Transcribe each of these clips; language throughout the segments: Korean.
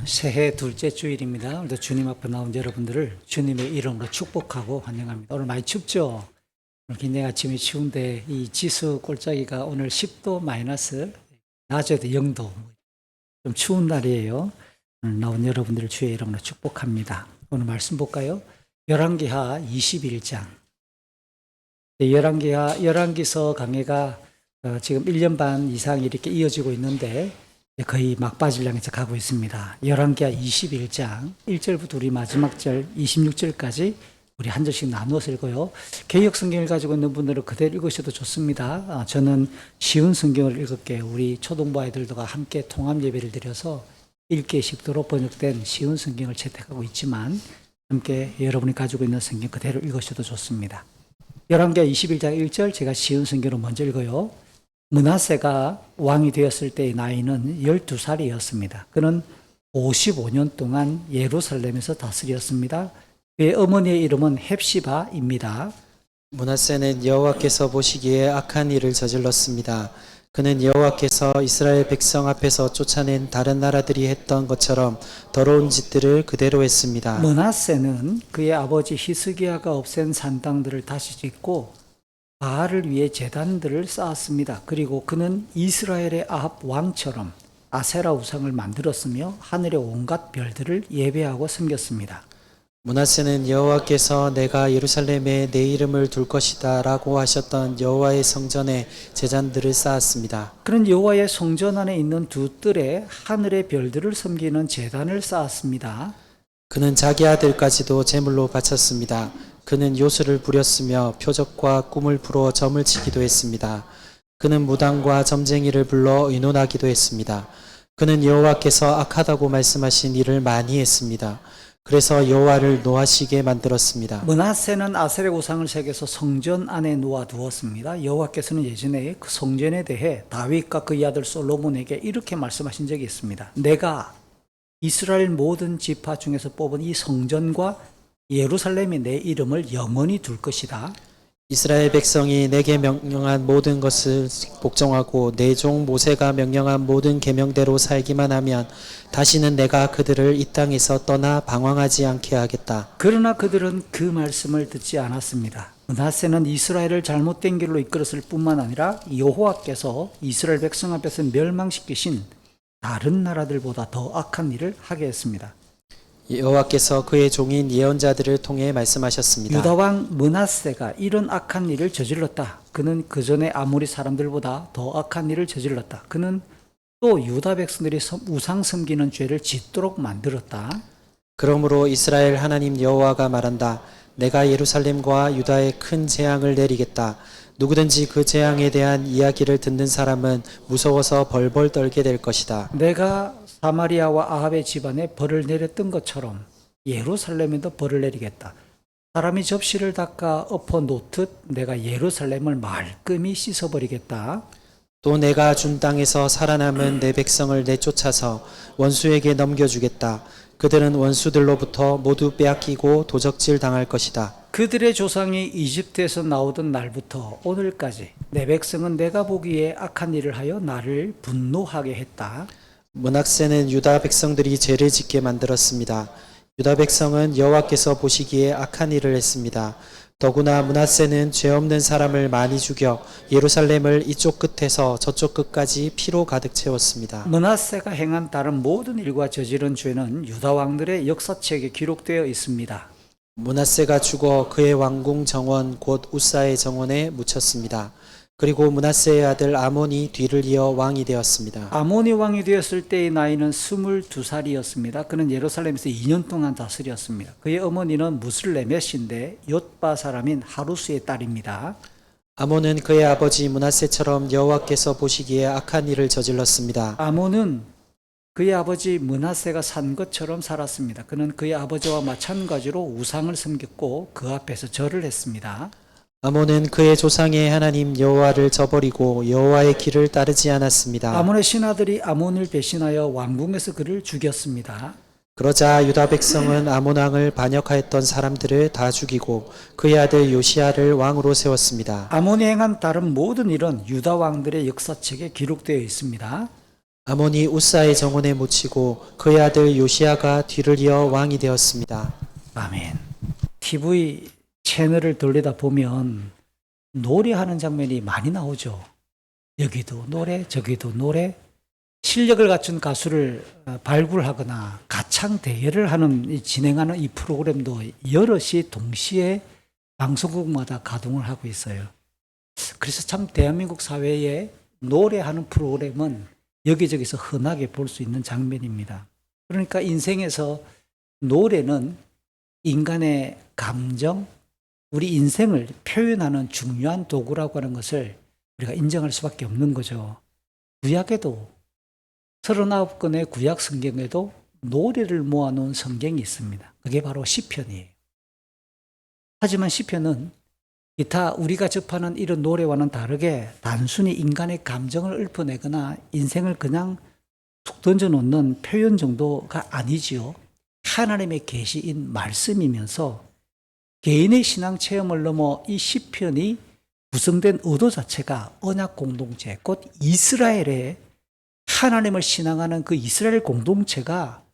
새해 둘째 주일입니다. 오늘도 주님 앞에 나온 여러분들을 주님의 이름으로 축복하고 환영합니다. 오늘 많이 춥죠? 오늘 굉장히 아침이 추운데 이 지수 꼴짜기가 오늘 10도 마이너스, 낮에도 0도, 좀 추운 날이에요. 오늘 나온 여러분들을 주의 이름으로 축복합니다. 오늘 말씀 볼까요? 열왕기하 21장. 열왕기서 강해가 지금 1년 반 이상 이렇게 이어지고 있는데 거의 막바지를 향해서 가고 있습니다. 열왕기하 21장 1절부터 우리 마지막 절 26절까지 우리 한 절씩 나누어서 읽어요. 개역 성경을 가지고 있는 분들은 그대로 읽으셔도 좋습니다. 저는 쉬운 성경을 읽을게요. 우리 초등부 아이들과 함께 통합 예배를 드려서 읽기에 쉽도록 번역된 쉬운 성경을 채택하고 있지만 함께 여러분이 가지고 있는 성경 그대로 읽으셔도 좋습니다. 열왕기하 21장 1절 제가 쉬운 성경으로 먼저 읽어요. 므낫세가 왕이 되었을 때의 나이는 12살이었습니다. 그는 55년 동안 예루살렘에서 다스렸습니다. 그의 어머니의 이름은 헵시바입니다. 므낫세는 여호와께서 보시기에 악한 일을 저질렀습니다. 그는 여호와께서 이스라엘 백성 앞에서 쫓아낸 다른 나라들이 했던 것처럼 더러운 짓들을 그대로 했습니다. 므낫세는 그의 아버지 히스기야가 없앤 산당들을 다시 짓고 바알을 위해 제단들을 쌓았습니다. 그리고 그는 이스라엘의 아합 왕처럼 아세라 우상을 만들었으며 하늘의 온갖 별들을 예배하고 섬겼습니다. 므낫세는 여호와께서 내가 예루살렘에 내 이름을 둘 것이다 라고 하셨던 여호와의 성전에 제단들을 쌓았습니다. 그는 여호와의 성전 안에 있는 두 뜰에 하늘의 별들을 섬기는 제단을 쌓았습니다. 그는 자기 아들까지도 제물로 바쳤습니다. 그는 요술을 부렸으며 표적과 꿈을 풀어 점을 치기도 했습니다. 그는 무당과 점쟁이를 불러 의논하기도 했습니다. 그는 여호와께서 악하다고 말씀하신 일을 많이 했습니다. 그래서 여호와를 노하시게 만들었습니다. 므낫세는 아세라 우상을 새겨서 성전 안에 놓아두었습니다. 여호와께서는 예전에 그 성전에 대해 다윗과 그의 아들 솔로몬에게 이렇게 말씀하신 적이 있습니다. 내가 이스라엘 모든 지파 중에서 뽑은 이 성전과 예루살렘에 내 이름을 영원히 둘 것이다. 이스라엘 백성이 내게 명령한 모든 것을 복종하고 내 종 모세가 명령한 모든 계명대로 살기만 하면 다시는 내가 그들을 이 땅에서 떠나 방황하지 않게 하겠다. 그러나 그들은 그 말씀을 듣지 않았습니다. 므낫세는 이스라엘을 잘못된 길로 이끌었을 뿐만 아니라 여호와께서 이스라엘 백성 앞에서 멸망시키신 다른 나라들보다 더 악한 일을 하게 했습니다. 여호와께서 그의 종인 예언자들을 통해 말씀하셨습니다. 유다 왕 므낫세가 이런 악한 일을 저질렀다. 그는 그 전에 아모리 사람들보다 더 악한 일을 저질렀다. 그는 또 유다 백성들이 우상 섬기는 죄를 짓도록 만들었다. 그러므로 이스라엘 하나님 여호와가 말한다. 내가 예루살렘과 유다에 큰 재앙을 내리겠다. 누구든지 그 재앙에 대한 이야기를 듣는 사람은 무서워서 벌벌 떨게 될 것이다. 내가 사마리아와 아합의 집안에 벌을 내렸던 것처럼 예루살렘에도 벌을 내리겠다. 사람이 접시를 닦아 엎어 놓듯 내가 예루살렘을 말끔히 씻어버리겠다. 또 내가 준 땅에서 살아남은 내 백성을 내쫓아서 원수에게 넘겨주겠다. 그들은 원수들로부터 모두 빼앗기고 도적질 당할 것이다. 그들의 조상이 이집트에서 나오던 날부터 오늘까지 내 백성은 내가 보기에 악한 일을 하여 나를 분노하게 했다. 므낫세는 유다 백성들이 죄를 짓게 만들었습니다. 유다 백성은 여호와께서 보시기에 악한 일을 했습니다. 더구나 므낫세는 죄 없는 사람을 많이 죽여 예루살렘을 이쪽 끝에서 저쪽 끝까지 피로 가득 채웠습니다. 므낫세가 행한 다른 모든 일과 저지른 죄는 유다 왕들의 역사책에 기록되어 있습니다. 므낫세가 죽어 그의 왕궁 정원 곧 우사의 정원에 묻혔습니다. 그리고 므낫세의 아들 아몬이 뒤를 이어 왕이 되었습니다. 아모니 왕이 되었을 때의 나이는 22살이었습니다. 그는 예루살렘에서 2년 동안 다스렸습니다. 그의 어머니는 무슬레мет인데 옅바 사람인 하루스의 딸입니다. 아몬은 그의 아버지 므낫세처럼 여호와께서 보시기에 악한 일을 저질렀습니다. 아몬은 그의 아버지 므낫세가 산 것처럼 살았습니다. 그는 그의 아버지와 마찬가지로 우상을 섬겼고 그 앞에서 절을 했습니다. 아몬은 그의 조상의 하나님 여호와를 저버리고 여호와의 길을 따르지 않았습니다. 아몬의 신하들이 아몬을 배신하여 왕궁에서 그를 죽였습니다. 그러자 유다 백성은 아몬 왕을 반역하였던 사람들을 다 죽이고 그의 아들 요시야를 왕으로 세웠습니다. 아몬이 행한 다른 모든 일은 유다 왕들의 역사책에 기록되어 있습니다. 아몬이 우사의 정원에 묻히고 그의 아들 요시아가 뒤를 이어 왕이 되었습니다. 아멘. TV 채널을 돌리다 보면 노래하는 장면이 많이 나오죠. 여기도 노래, 저기도 노래. 실력을 갖춘 가수를 발굴하거나 가창 대회를 진행하는 이 프로그램도 여럿이 동시에 방송국마다 가동을 하고 있어요. 그래서 참 대한민국 사회에 노래하는 프로그램은 여기저기서 흔하게 볼 수 있는 장면입니다. 그러니까 인생에서 노래는 인간의 감정, 우리 인생을 표현하는 중요한 도구라고 하는 것을 우리가 인정할 수밖에 없는 거죠. 구약에도 39권의 구약 성경에도 노래를 모아놓은 성경이 있습니다. 그게 바로 시편이에요. 하지만 시편은 기타 우리가 접하는 이런 노래와는 다르게 단순히 인간의 감정을 읊어내거나 인생을 그냥 툭 던져놓는 표현 정도가 아니지요. 하나님의 계시인 말씀이면서 개인의 신앙 체험을 넘어 이 시편이 구성된 의도 자체가 언약 공동체, 곧 이스라엘의 하나님을 신앙하는 그 이스라엘 공동체가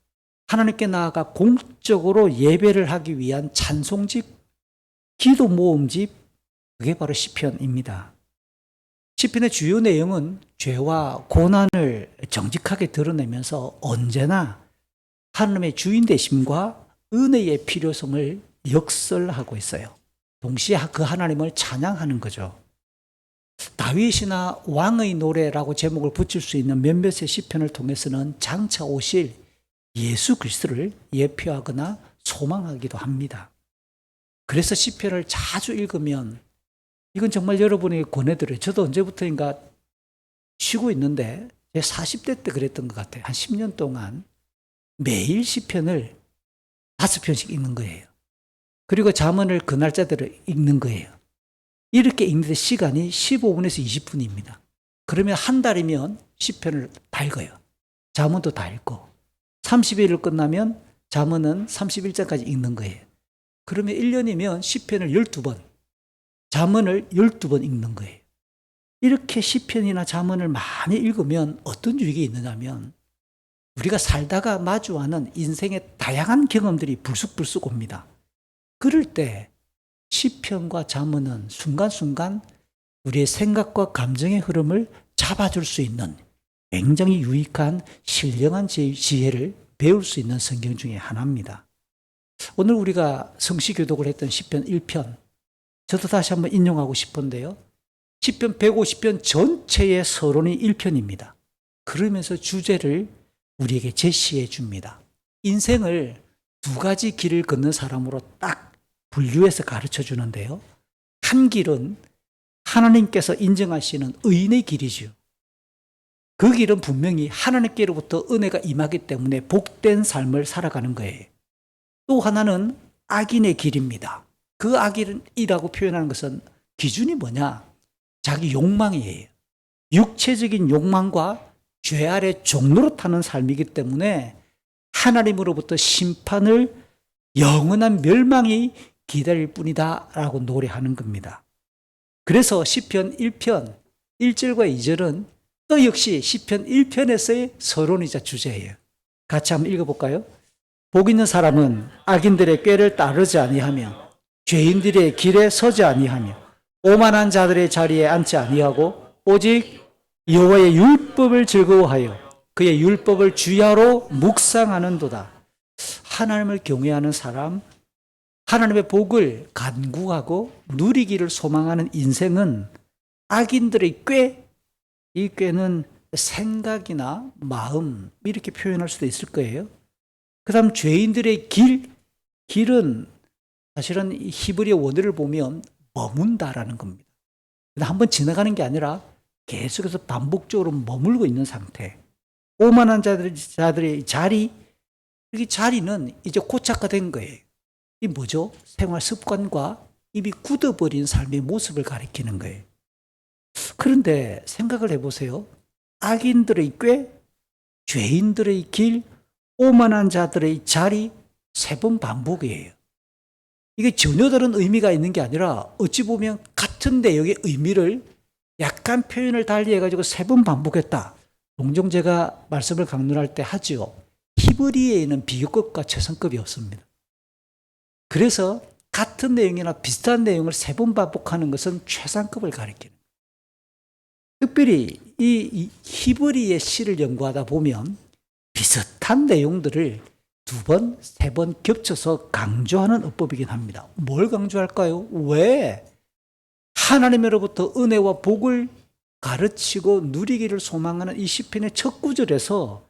하나님께 나아가 공적으로 예배를 하기 위한 찬송집, 기도 모음집, 그게 바로 시편입니다. 시편의 주요 내용은 죄와 고난을 정직하게 드러내면서 언제나 하나님의 주인 되심과 은혜의 필요성을 역설하고 있어요. 동시에 그 하나님을 찬양하는 거죠. 다윗이나 왕의 노래라고 제목을 붙일 수 있는 몇몇의 시편을 통해서는 장차 오실 예수 그리스도를 예표하거나 소망하기도 합니다. 그래서 시편을 자주 읽으면 이건 정말 여러분에게 권해드려요. 저도 언제부터인가 쉬고 있는데 제 40대 때 그랬던 것 같아요. 한 10년 동안 매일 시편을 5편씩 읽는 거예요. 그리고 잠언을 그 날짜대로 읽는 거예요. 이렇게 읽는데 시간이 15분에서 20분입니다. 그러면 한 달이면 시편을 다 읽어요. 잠언도 다 읽고 30일을 끝나면 잠언은 31장까지 읽는 거예요. 그러면 1년이면 시편을 12번, 잠언을 12번 읽는 거예요. 이렇게 시편이나 잠언을 많이 읽으면 어떤 유익이 있느냐면 우리가 살다가 마주하는 인생의 다양한 경험들이 불쑥불쑥 옵니다. 그럴 때 시편과 잠언은 순간순간 우리의 생각과 감정의 흐름을 잡아줄 수 있는 굉장히 유익한 신령한 지혜를 배울 수 있는 성경 중에 하나입니다. 오늘 우리가 성시교독을 했던 시편 1편, 저도 다시 한번 인용하고 싶은데요. 시편 150편 전체의 서론이 1편입니다. 그러면서 주제를 우리에게 제시해 줍니다. 인생을 두 가지 길을 걷는 사람으로 딱 분류해서 가르쳐 주는데요. 한 길은 하나님께서 인정하시는 의인의 길이죠. 그 길은 분명히 하나님께로부터 은혜가 임하기 때문에 복된 삶을 살아가는 거예요. 또 하나는 악인의 길입니다. 그 악인이라고 표현하는 것은 기준이 뭐냐? 자기 욕망이에요. 육체적인 욕망과 죄 아래 종로로 타는 삶이기 때문에 하나님으로부터 심판을 영원한 멸망이 기다릴 뿐이다 라고 노래하는 겁니다. 그래서 시편 1편 1절과 2절은 또 역시 시편 1편에서의 서론이자 주제예요. 같이 한번 읽어볼까요? 복 있는 사람은 악인들의 꾀를 따르지 아니하며 죄인들의 길에 서지 아니하며 오만한 자들의 자리에 앉지 아니하고 오직 여호와의 율법을 즐거워하여 그의 율법을 주야로 묵상하는도다. 하나님을 경외하는 사람, 하나님의 복을 간구하고 누리기를 소망하는 인생은 악인들의 꾀, 이 꾀는 생각이나 마음 이렇게 표현할 수도 있을 거예요. 그 다음 죄인들의 길은 사실은 히브리어 원어를 보면 머문다라는 겁니다. 한번 지나가는 게 아니라 계속해서 반복적으로 머물고 있는 상태. 오만한 자들의 자리, 이 자리는 이제 고착화된 거예요. 이 뭐죠? 생활 습관과 이미 굳어버린 삶의 모습을 가리키는 거예요. 그런데 생각을 해보세요. 악인들의 꾀, 죄인들의 길, 오만한 자들의 자리 3번 반복이에요. 이게 전혀 다른 의미가 있는 게 아니라 어찌 보면 같은 내용의 의미를 약간 표현을 달리 해가지고 3번 반복했다. 종종 제가 말씀을 강론할 때 하지요. 히브리에는 비교급과 최선급이 없습니다. 그래서 같은 내용이나 비슷한 내용을 3번 반복하는 것은 최상급을 가리키는 거예요. 특별히 이 히브리의 시를 연구하다 보면 비슷한 내용들을 2번, 3번 겹쳐서 강조하는 어법이긴 합니다. 뭘 강조할까요? 왜 하나님으로부터 은혜와 복을 가르치고 누리기를 소망하는 이 시편의 첫 구절에서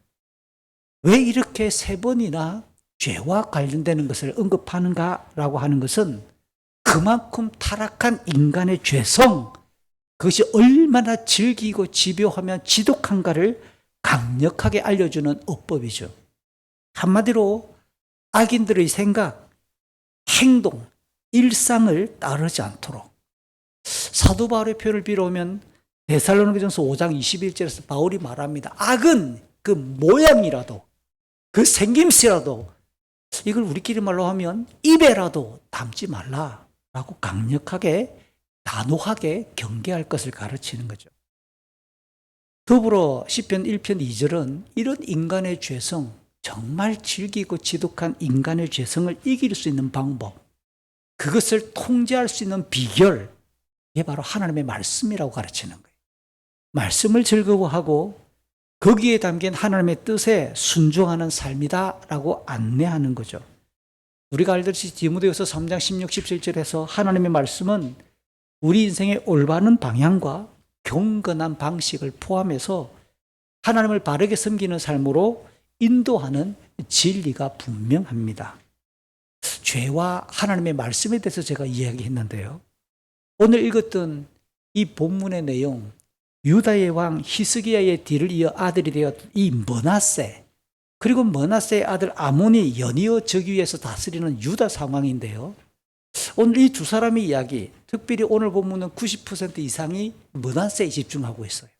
왜 이렇게 3번이나 죄와 관련되는 것을 언급하는가라고 하는 것은 그만큼 타락한 인간의 죄성, 그것이 얼마나 질기고 집요하며 지독한가를 강력하게 알려주는 어법이죠. 한마디로 악인들의 생각, 행동, 일상을 따르지 않도록. 사도 바울의 표현을 빌어오면 데살로니가전서 5장 21절에서 바울이 말합니다. 악은 그 모양이라도 그 생김새라도 이걸 우리끼리 말로 하면 입에라도 담지 말라라고 강력하게 단호하게 경계할 것을 가르치는 거죠. 더불어 시편 1편 2절은 이런 인간의 죄성, 정말 질기고 지독한 인간의 죄성을 이길 수 있는 방법, 그것을 통제할 수 있는 비결, 이게 바로 하나님의 말씀이라고 가르치는 거예요. 말씀을 즐거워하고 거기에 담긴 하나님의 뜻에 순종하는 삶이다라고 안내하는 거죠. 우리가 알듯이 디모데후서 3장 16, 17절에서 하나님의 말씀은 우리 인생의 올바른 방향과 경건한 방식을 포함해서 하나님을 바르게 섬기는 삶으로 인도하는 진리가 분명합니다. 죄와 하나님의 말씀에 대해서 제가 이야기했는데요. 오늘 읽었던 이 본문의 내용, 유다의 왕 히스기야의 뒤를 이어 아들이 되었던 이 므낫세, 그리고 므낫세의 아들 아몬이 연이어 저기위에서 다스리는 유다 상황인데요. 오늘 이 두 사람의 이야기, 특별히 오늘 본문은 90% 이상이 므낫세에 집중하고 있어요.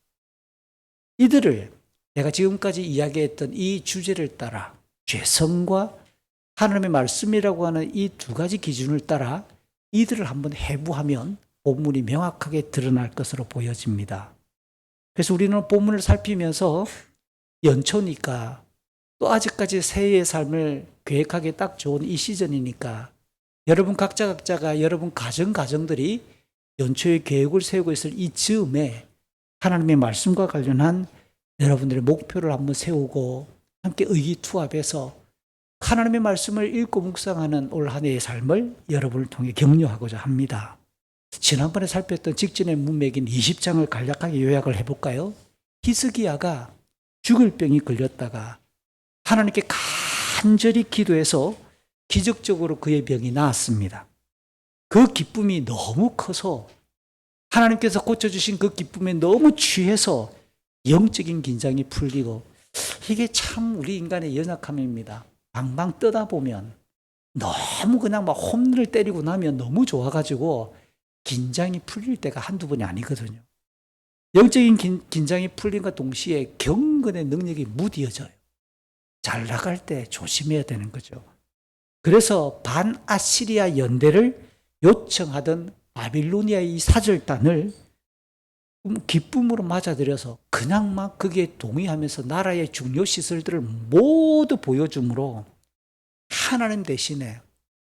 이들을 내가 지금까지 이야기했던 이 주제를 따라 죄성과 하나님의 말씀이라고 하는 이 2가지 기준을 따라 이들을 한번 해부하면 본문이 명확하게 드러날 것으로 보여집니다. 그래서 우리는 본문을 살피면서 연초니까 또 아직까지 새해의 삶을 계획하기 딱 좋은 이 시즌이니까 여러분 각자가 여러분 가정들이 연초에 계획을 세우고 있을 이 즈음에 하나님의 말씀과 관련한 여러분들의 목표를 한번 세우고 함께 의기투합해서 하나님의 말씀을 읽고 묵상하는 올 한 해의 삶을 여러분을 통해 격려하고자 합니다. 지난번에 살폈던 직전의 문맥인 20장을 간략하게 요약을 해볼까요? 히스기야가 죽을 병이 걸렸다가 하나님께 간절히 기도해서 기적적으로 그의 병이 나았습니다. 그 기쁨이 너무 커서 하나님께서 고쳐주신 그 기쁨에 너무 취해서 영적인 긴장이 풀리고, 이게 참 우리 인간의 연약함입니다. 방방 뜨다 보면 너무 그냥 막 홈런을 때리고 나면 너무 좋아가지고 긴장이 풀릴 때가 한두 번이 아니거든요. 영적인 긴장이 풀림과 동시에 경건의 능력이 무디어져요. 잘 나갈 때 조심해야 되는 거죠. 그래서 반아시리아 연대를 요청하던 바빌로니아의 이 사절단을 기쁨으로 맞아들여서 그냥 막 거기에 동의하면서 나라의 중요 시설들을 모두 보여주므로 하나님 대신에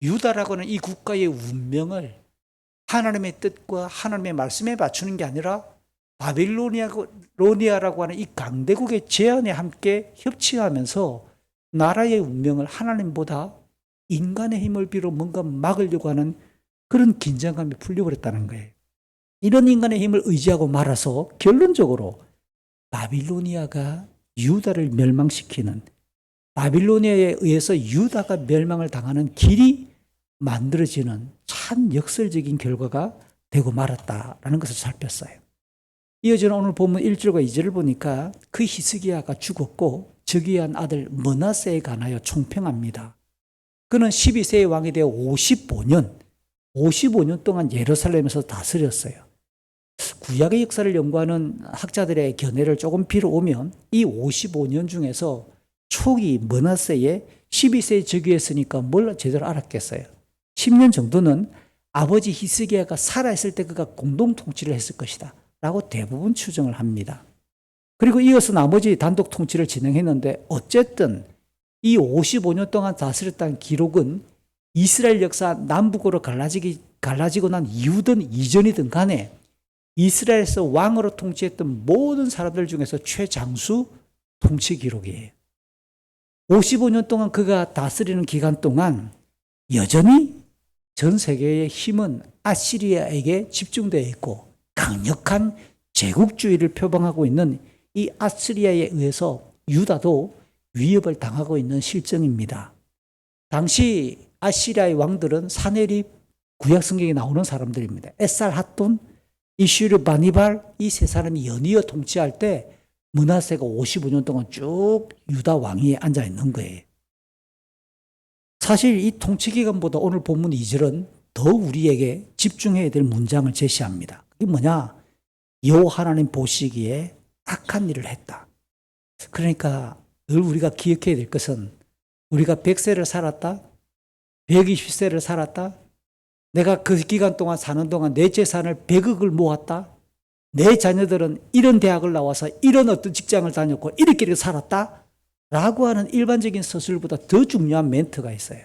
유다라고 하는 이 국가의 운명을 하나님의 뜻과 하나님의 말씀에 맞추는 게 아니라 바빌로니아라고 하는 이 강대국의 제안에 함께 협치하면서 나라의 운명을 하나님보다 인간의 힘을 빌어 뭔가 막으려고 하는 그런 긴장감이 풀려버렸다는 거예요. 이런 인간의 힘을 의지하고 말아서 결론적으로 바빌로니아가 유다를 멸망시키는, 바빌로니아에 의해서 유다가 멸망을 당하는 길이 만들어지는 참 역설적인 결과가 되고 말았다라는 것을 살폈어요. 이어지는 오늘 본문 1절과 2절을 보니까 그 히스기야가 죽었고 즉위한 아들 므낫세에 관하여 총평합니다. 그는 12세의 왕이 되어 55년 동안 예루살렘에서 다스렸어요. 구약의 역사를 연구하는 학자들의 견해를 조금 빌어오면 이 55년 중에서 초기 므낫세에 12세에 즉위했으니까 뭘 제대로 알았겠어요. 10년 정도는 아버지 히스기야가 살아있을 때 그가 공동 통치를 했을 것이다 라고 대부분 추정을 합니다. 그리고 이어서 나머지 단독 통치를 진행했는데 어쨌든 이 55년 동안 다스렸다는 기록은 이스라엘 역사 남북으로 갈라지고 난 이후든 이전이든 간에 이스라엘에서 왕으로 통치했던 모든 사람들 중에서 최장수 통치 기록이에요. 55년 동안 그가 다스리는 기간 동안 여전히 전 세계의 힘은 아시리아에게 집중되어 있고 강력한 제국주의를 표방하고 있는 이 아시리아에 의해서 유다도 위협을 당하고 있는 실정입니다. 당시 아시리아의 왕들은 사네립, 구약성경에 나오는 사람들입니다. 에살핫돈, 이슈르 바니발 이 세 사람이 연이어 통치할 때 므낫세가 55년 동안 쭉 유다 왕위에 앉아 있는 거예요. 사실 이 통치 기간보다 오늘 본문 2절은 더 우리에게 집중해야 될 문장을 제시합니다. 그게 뭐냐? 여호와 하나님 보시기에 악한 일을 했다. 그러니까 늘 우리가 기억해야 될 것은 우리가 100세를 살았다, 120세를 살았다, 내가 그 기간 동안 사는 동안 내 재산을 100억을 모았다, 내 자녀들은 이런 대학을 나와서 이런 어떤 직장을 다녔고 이렇게 살았다 라고 하는 일반적인 서술보다 더 중요한 멘트가 있어요.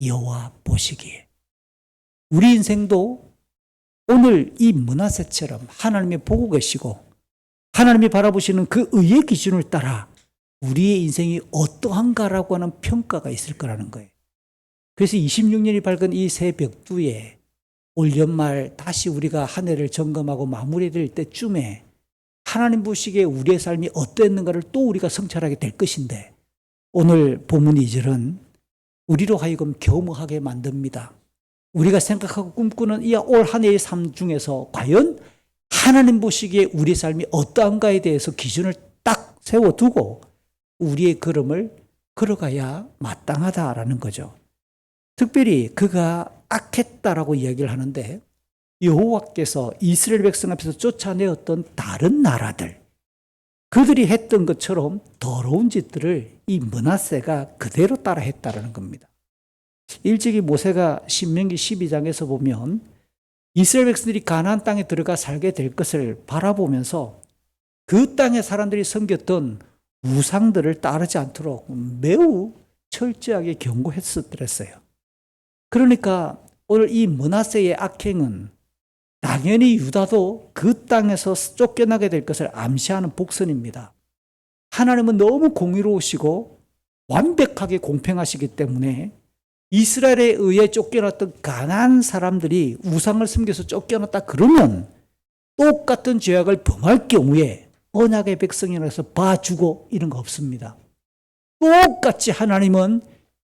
여호와 보시기에. 우리 인생도 오늘 이 므낫세처럼 하나님이 보고 계시고 하나님이 바라보시는 그 의의 기준을 따라 우리의 인생이 어떠한가라고 하는 평가가 있을 거라는 거예요. 그래서 26년이 밝은 이 새 벽두에 올 연말 다시 우리가 한 해를 점검하고 마무리될 때쯤에 하나님 보시기에 우리의 삶이 어땠는가를 또 우리가 성찰하게 될 것인데 오늘 본문 2절은 우리로 하여금 겸허하게 만듭니다. 우리가 생각하고 꿈꾸는 이 올 한 해의 삶 중에서 과연 하나님 보시기에 우리의 삶이 어떠한가에 대해서 기준을 딱 세워두고 우리의 걸음을 걸어가야 마땅하다라는 거죠. 특별히 그가 악했다라고 이야기를 하는데 여호와께서 이스라엘 백성 앞에서 쫓아내었던 다른 나라들 그들이 했던 것처럼 더러운 짓들을 이 므낫세가 그대로 따라 했다라는 겁니다. 일찍이 모세가 신명기 12장에서 보면 이스라엘 백성들이 가나안 땅에 들어가 살게 될 것을 바라보면서 그 땅의 사람들이 섬겼던 우상들을 따르지 않도록 매우 철저하게 경고했었더랬어요. 그러니까 오늘 이 므낫세의 악행은 당연히 유다도 그 땅에서 쫓겨나게 될 것을 암시하는 복선입니다. 하나님은 너무 공의로우시고 완벽하게 공평하시기 때문에 이스라엘에 의해 쫓겨났던 가나안 사람들이 우상을 섬겨서 쫓겨났다 그러면 똑같은 죄악을 범할 경우에 언약의 백성이라서 봐주고 이런 거 없습니다. 똑같이 하나님은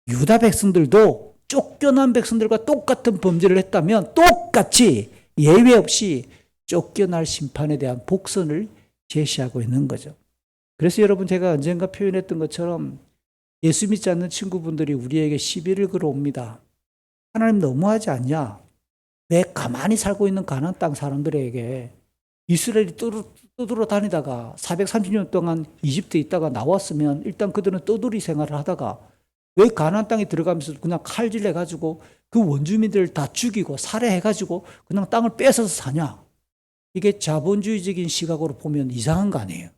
유다 백성들도 쫓겨난 백성들과 똑같은 범죄를 했다면 똑같이 예외 없이 쫓겨날 심판에 대한 복선을 제시하고 있는 거죠. 그래서 여러분 제가 언젠가 표현했던 것처럼 예수 믿지 않는 친구분들이 우리에게 시비를 걸어옵니다. 하나님 너무하지 않냐? 왜 가만히 살고 있는 가나안 땅 사람들에게 이스라엘이 떠들어 다니다가 430년 동안 이집트에 있다가 나왔으면 일단 그들은 떠돌이 생활을 하다가 왜 가나안 땅에 들어가면서 그냥 칼질해가지고 그 원주민들을 다 죽이고 살해해가지고 그냥 땅을 뺏어서 사냐? 이게 자본주의적인 시각으로 보면 이상한 거 아니에요.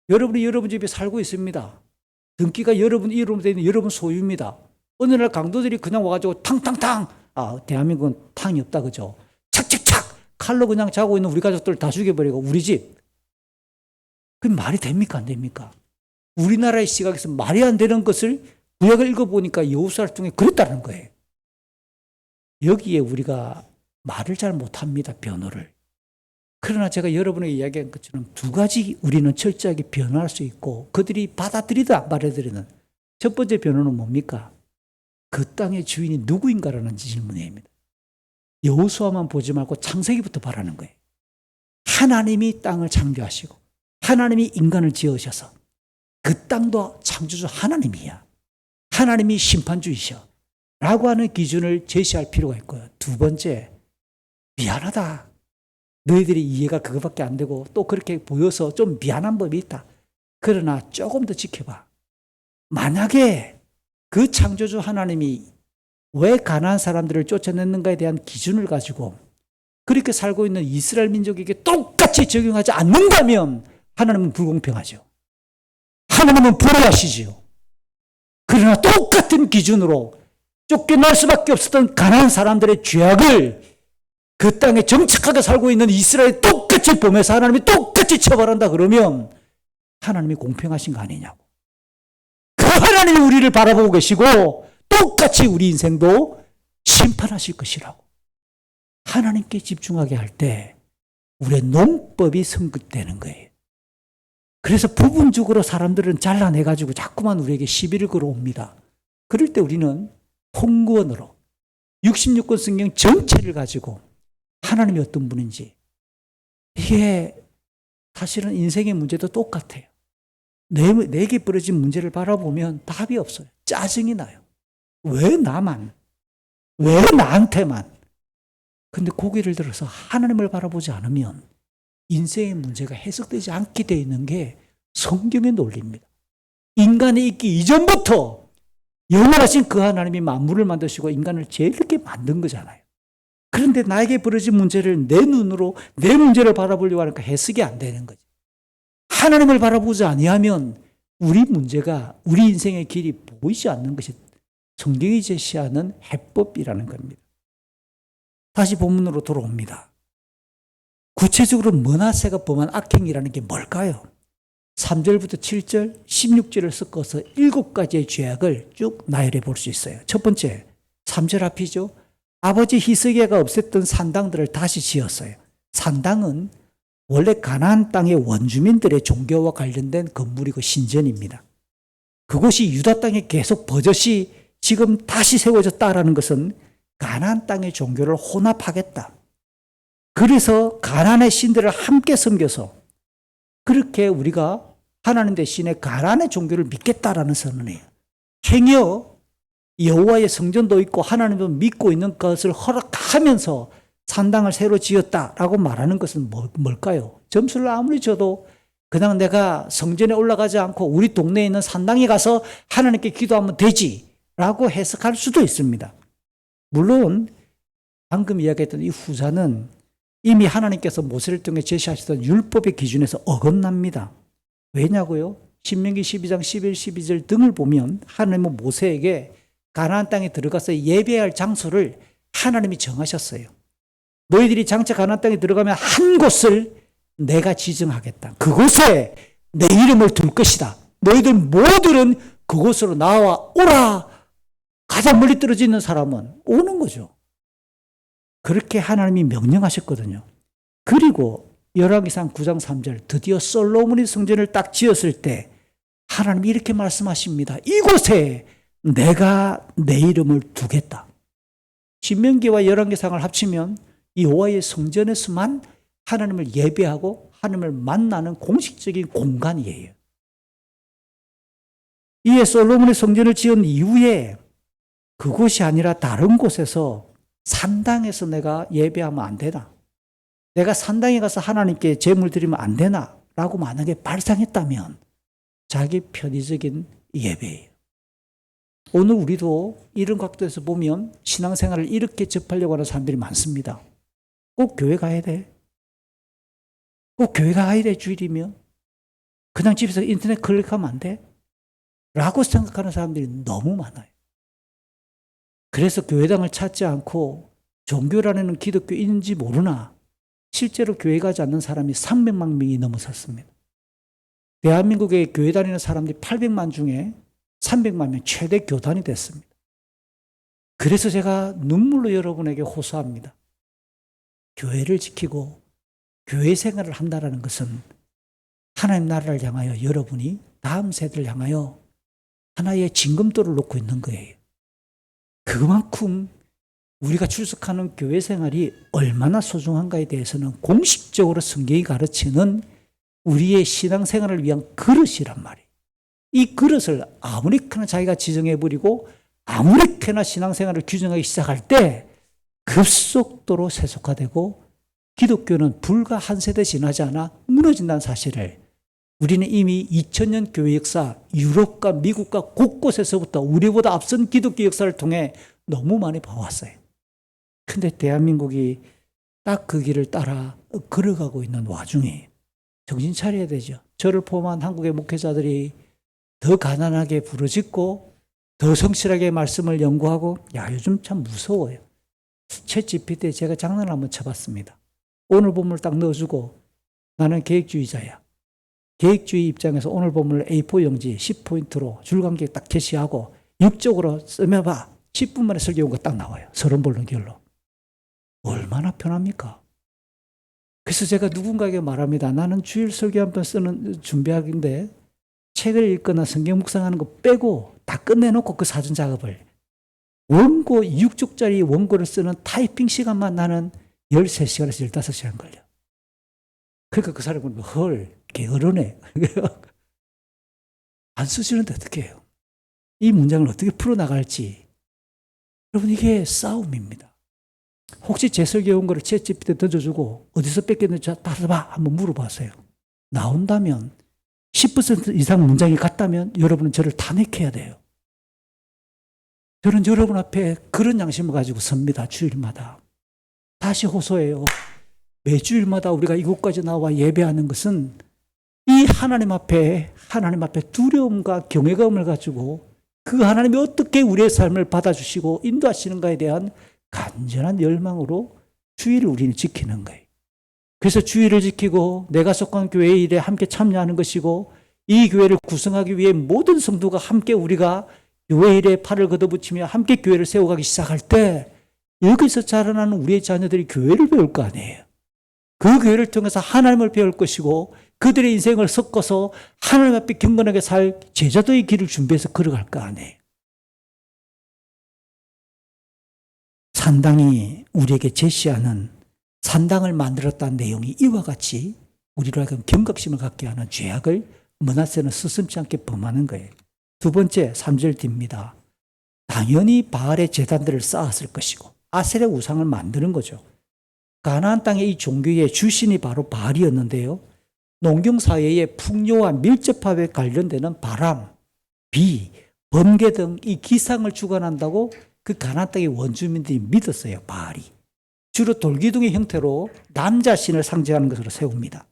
여러분이 여러분 집에 살고 있습니다. 등기가 여러분 이름으로 되어 있는 여러분 소유입니다. 어느 날 강도들이 그냥 와가지고 탕탕탕 대한민국은 탕이 없다 그죠? 착착착 칼로 그냥 자고 있는 우리 가족들 다 죽여버리고 우리 집. 그게 말이 됩니까 안 됩니까? 우리나라의 시각에서 말이 안 되는 것을 구약을 읽어보니까 여호수아를 통해 그랬다는 거예요. 여기에 우리가 말을 잘 못합니다. 변호를. 그러나 제가 여러분에게 이야기한 것처럼 두 가지 우리는 철저하게 변호할 수 있고 그들이 받아들이든 안 받아들이든 첫 번째 변호는 뭡니까? 그 땅의 주인이 누구인가라는 질문입니다. 여호수아만 보지 말고 창세기부터 바라는 거예요. 하나님이 땅을 창조하시고 하나님이 인간을 지으셔서 그 땅도 창조주 하나님이야. 하나님이 심판주이셔. 라고 하는 기준을 제시할 필요가 있고요. 두 번째, 미안하다. 너희들이 이해가 그거밖에 안 되고 또 그렇게 보여서 좀 미안한 법이 있다. 그러나 조금 더 지켜봐. 만약에 그 창조주 하나님이 왜 가나안 사람들을 쫓아냈는가에 대한 기준을 가지고 그렇게 살고 있는 이스라엘 민족에게 똑같이 적용하지 않는다면 하나님은 불공평하죠. 하나님은 불의하시지요. 그러나 똑같은 기준으로 쫓겨날 수밖에 없었던 가난한 사람들의 죄악을 그 땅에 정착하게 살고 있는 이스라엘이 똑같이 범해서 하나님이 똑같이 처벌한다 그러면 하나님이 공평하신 거 아니냐고. 그 하나님이 우리를 바라보고 계시고 똑같이 우리 인생도 심판하실 것이라고. 하나님께 집중하게 할 때 우리의 논법이 성급되는 거예요. 그래서 부분적으로 사람들은 잘라내가지고 자꾸만 우리에게 시비를 걸어옵니다. 그럴 때 우리는 통구원으로 66권 성경 전체를 가지고 하나님이 어떤 분인지, 이게 사실은 인생의 문제도 똑같아요. 내게 벌어진 문제를 바라보면 답이 없어요. 짜증이 나요. 왜 나만? 왜 나한테만? 근데 고개를 들어서 하나님을 바라보지 않으면 인생의 문제가 해석되지 않게 되어 있는 게 성경의 논리입니다. 인간이 있기 이전부터 영원하신 그 하나님이 만물을 만드시고 인간을 제일 늦게 만든 거잖아요. 그런데 나에게 벌어진 문제를 내 눈으로 내 문제를 바라보려고 하니까 해석이 안 되는 거지. 하나님을 바라보지 아니하면 우리 문제가 우리 인생의 길이 보이지 않는 것이 성경이 제시하는 해법이라는 겁니다. 다시 본문으로 돌아옵니다. 구체적으로 므낫세가 범한 악행이라는 게 뭘까요? 3절부터 7절, 16절을 섞어서 7가지의 죄악을 쭉 나열해 볼 수 있어요. 첫 번째, 3절 앞이죠. 아버지 히스기야가 없앴던 산당들을 다시 지었어요. 산당은 원래 가나안 땅의 원주민들의 종교와 관련된 건물이고 신전입니다. 그곳이 유다 땅에 계속 버젓이 지금 다시 세워졌다라는 것은 가나안 땅의 종교를 혼합하겠다. 그래서 가나안의 신들을 함께 섬겨서 그렇게 우리가 하나님 대신에 가나안의 종교를 믿겠다라는 선언이에요. 행여 여호와의 성전도 있고 하나님도 믿고 있는 것을 허락하면서 산당을 새로 지었다라고 말하는 것은 뭘까요? 점수를 아무리 줘도 그냥 내가 성전에 올라가지 않고 우리 동네에 있는 산당에 가서 하나님께 기도하면 되지라고 해석할 수도 있습니다. 물론 방금 이야기했던 이 후자는 이미 하나님께서 모세를 통해 제시하셨던 율법의 기준에서 어긋납니다. 왜냐고요? 신명기 12장 11, 12절 등을 보면 하나님은 모세에게 가나안 땅에 들어가서 예배할 장소를 하나님이 정하셨어요. 너희들이 장차 가나안 땅에 들어가면 한 곳을 내가 지정하겠다. 그곳에 내 이름을 둘 것이다. 너희들 모두는 그곳으로 나와 오라. 가장 멀리 떨어져 있는 사람은 오는 거죠. 그렇게 하나님이 명령하셨거든요. 그리고 열왕기상 9장 3절 드디어 솔로몬이 성전을 딱 지었을 때 하나님이 이렇게 말씀하십니다. 이곳에 내가 내 이름을 두겠다. 신명기와 열왕기상을 합치면 여호와의 성전에서만 하나님을 예배하고 하나님을 만나는 공식적인 공간이에요. 이에 솔로몬의 성전을 지은 이후에 그곳이 아니라 다른 곳에서 산당에서 내가 예배하면 안 되나? 내가 산당에 가서 하나님께 제물 드리면 안 되나? 라고 만약에 발상했다면 자기 편의적인 예배예요. 오늘 우리도 이런 각도에서 보면 신앙생활을 이렇게 접하려고 하는 사람들이 많습니다. 꼭 교회 가야 돼. 꼭 교회 가야 돼, 주일이면. 그냥 집에서 인터넷 클릭하면 안 돼. 라고 생각하는 사람들이 너무 많아요. 그래서 교회당을 찾지 않고 종교라는 기독교인지 모르나 실제로 교회 가지 않는 사람이 300만 명이 넘어섰습니다. 대한민국에 교회 다니는 사람들이 800만 중에 300만 명 최대 교단이 됐습니다. 그래서 제가 눈물로 여러분에게 호소합니다. 교회를 지키고 교회 생활을 한다는 것은 하나님 나라를 향하여 여러분이 다음 세대를 향하여 하나의 징검도를 놓고 있는 거예요. 그만큼 우리가 출석하는 교회 생활이 얼마나 소중한가에 대해서는 공식적으로 성경이 가르치는 우리의 신앙생활을 위한 그릇이란 말이에요. 이 그릇을 아무렇게나 자기가 지정해버리고 아무렇게나 신앙생활을 규정하기 시작할 때 급속도로 세속화되고 기독교는 불과 한 세대 지나지 않아 무너진다는 사실을 우리는 이미 2000년 교회 역사 유럽과 미국과 곳곳에서부터 우리보다 앞선 기독교 역사를 통해 너무 많이 봐왔어요. 근데 대한민국이 딱 그 길을 따라 걸어가고 있는 와중에 정신 차려야 되죠. 저를 포함한 한국의 목회자들이 더 가난하게 부르짖고 더 성실하게 말씀을 연구하고 요즘 참 무서워요. 챗 GPT에 제가 장난을 한번 쳐봤습니다. 오늘 본문을 딱 넣어주고 나는 계획주의자야. 계획주의 입장에서 오늘 본문을 A4 용지 10포인트로 줄감기 딱 게시하고 6쪽으로 쓰며봐. 10분 만에 설교가 딱 나와요. 서론본론 결로. 얼마나 편합니까? 그래서 제가 누군가에게 말합니다. 나는 주일 설교 한 편 쓰는 준비하기인데 책을 읽거나 성경 묵상하는 거 빼고 다 끝내놓고 그 사전 작업을 원고 6쪽짜리 원고를 쓰는 타이핑 시간만 나는 13시간에서 15시간 걸려. 그러니까 그 사람은 헐 게으르네. 안 쓰시는데 어떻게 해요? 이 문장을 어떻게 풀어나갈지. 여러분 이게 싸움입니다. 혹시 제 설교 온 거를 챗GPT 던져주고 어디서 뺏겼는지 따라봐 한번 물어봤어요. 나온다면 10% 이상 문장이 같다면 여러분은 저를 탄핵해야 돼요. 저는 여러분 앞에 그런 양심을 가지고 섭니다. 주일마다. 다시 호소해요. 매주일마다 우리가 이곳까지 나와 예배하는 것은 이 하나님 앞에 두려움과 경외감을 가지고 그 하나님이 어떻게 우리의 삶을 받아주시고 인도하시는가에 대한 간절한 열망으로 주일을 우리는 지키는 거예요. 그래서 주일을 지키고 내가 속한 교회의 일에 함께 참여하는 것이고 이 교회를 구성하기 위해 모든 성도가 함께 우리가 교회 일에 팔을 걷어붙이며 함께 교회를 세워가기 시작할 때 여기서 자라나는 우리의 자녀들이 교회를 배울 거 아니에요. 그 교회를 통해서 하나님을 배울 것이고 그들의 인생을 섞어서 하나님 앞에 경건하게 살 제자도의 길을 준비해서 걸어갈 거 아니에요. 산당이 우리에게 제시하는 산당을 만들었다는 내용이 이와 같이 우리로 하여금 경각심을 갖게 하는 죄악을 므낫세는 스스럼치 않게 범하는 거예요. 두 번째 3절 뒤입니다. 당연히 바알의 제단들을 쌓았을 것이고 아셀의 우상을 만드는 거죠. 가나안 땅의 이 종교의 주신이 바로 바알이었는데요. 농경사회의 풍요와 밀접하게 관련되는 바람, 비, 번개 등 이 기상을 주관한다고 그 가나안 땅의 원주민들이 믿었어요. 바알이. 주로 돌기둥의 형태로 남자신을 상징하는 것으로 세웁니다.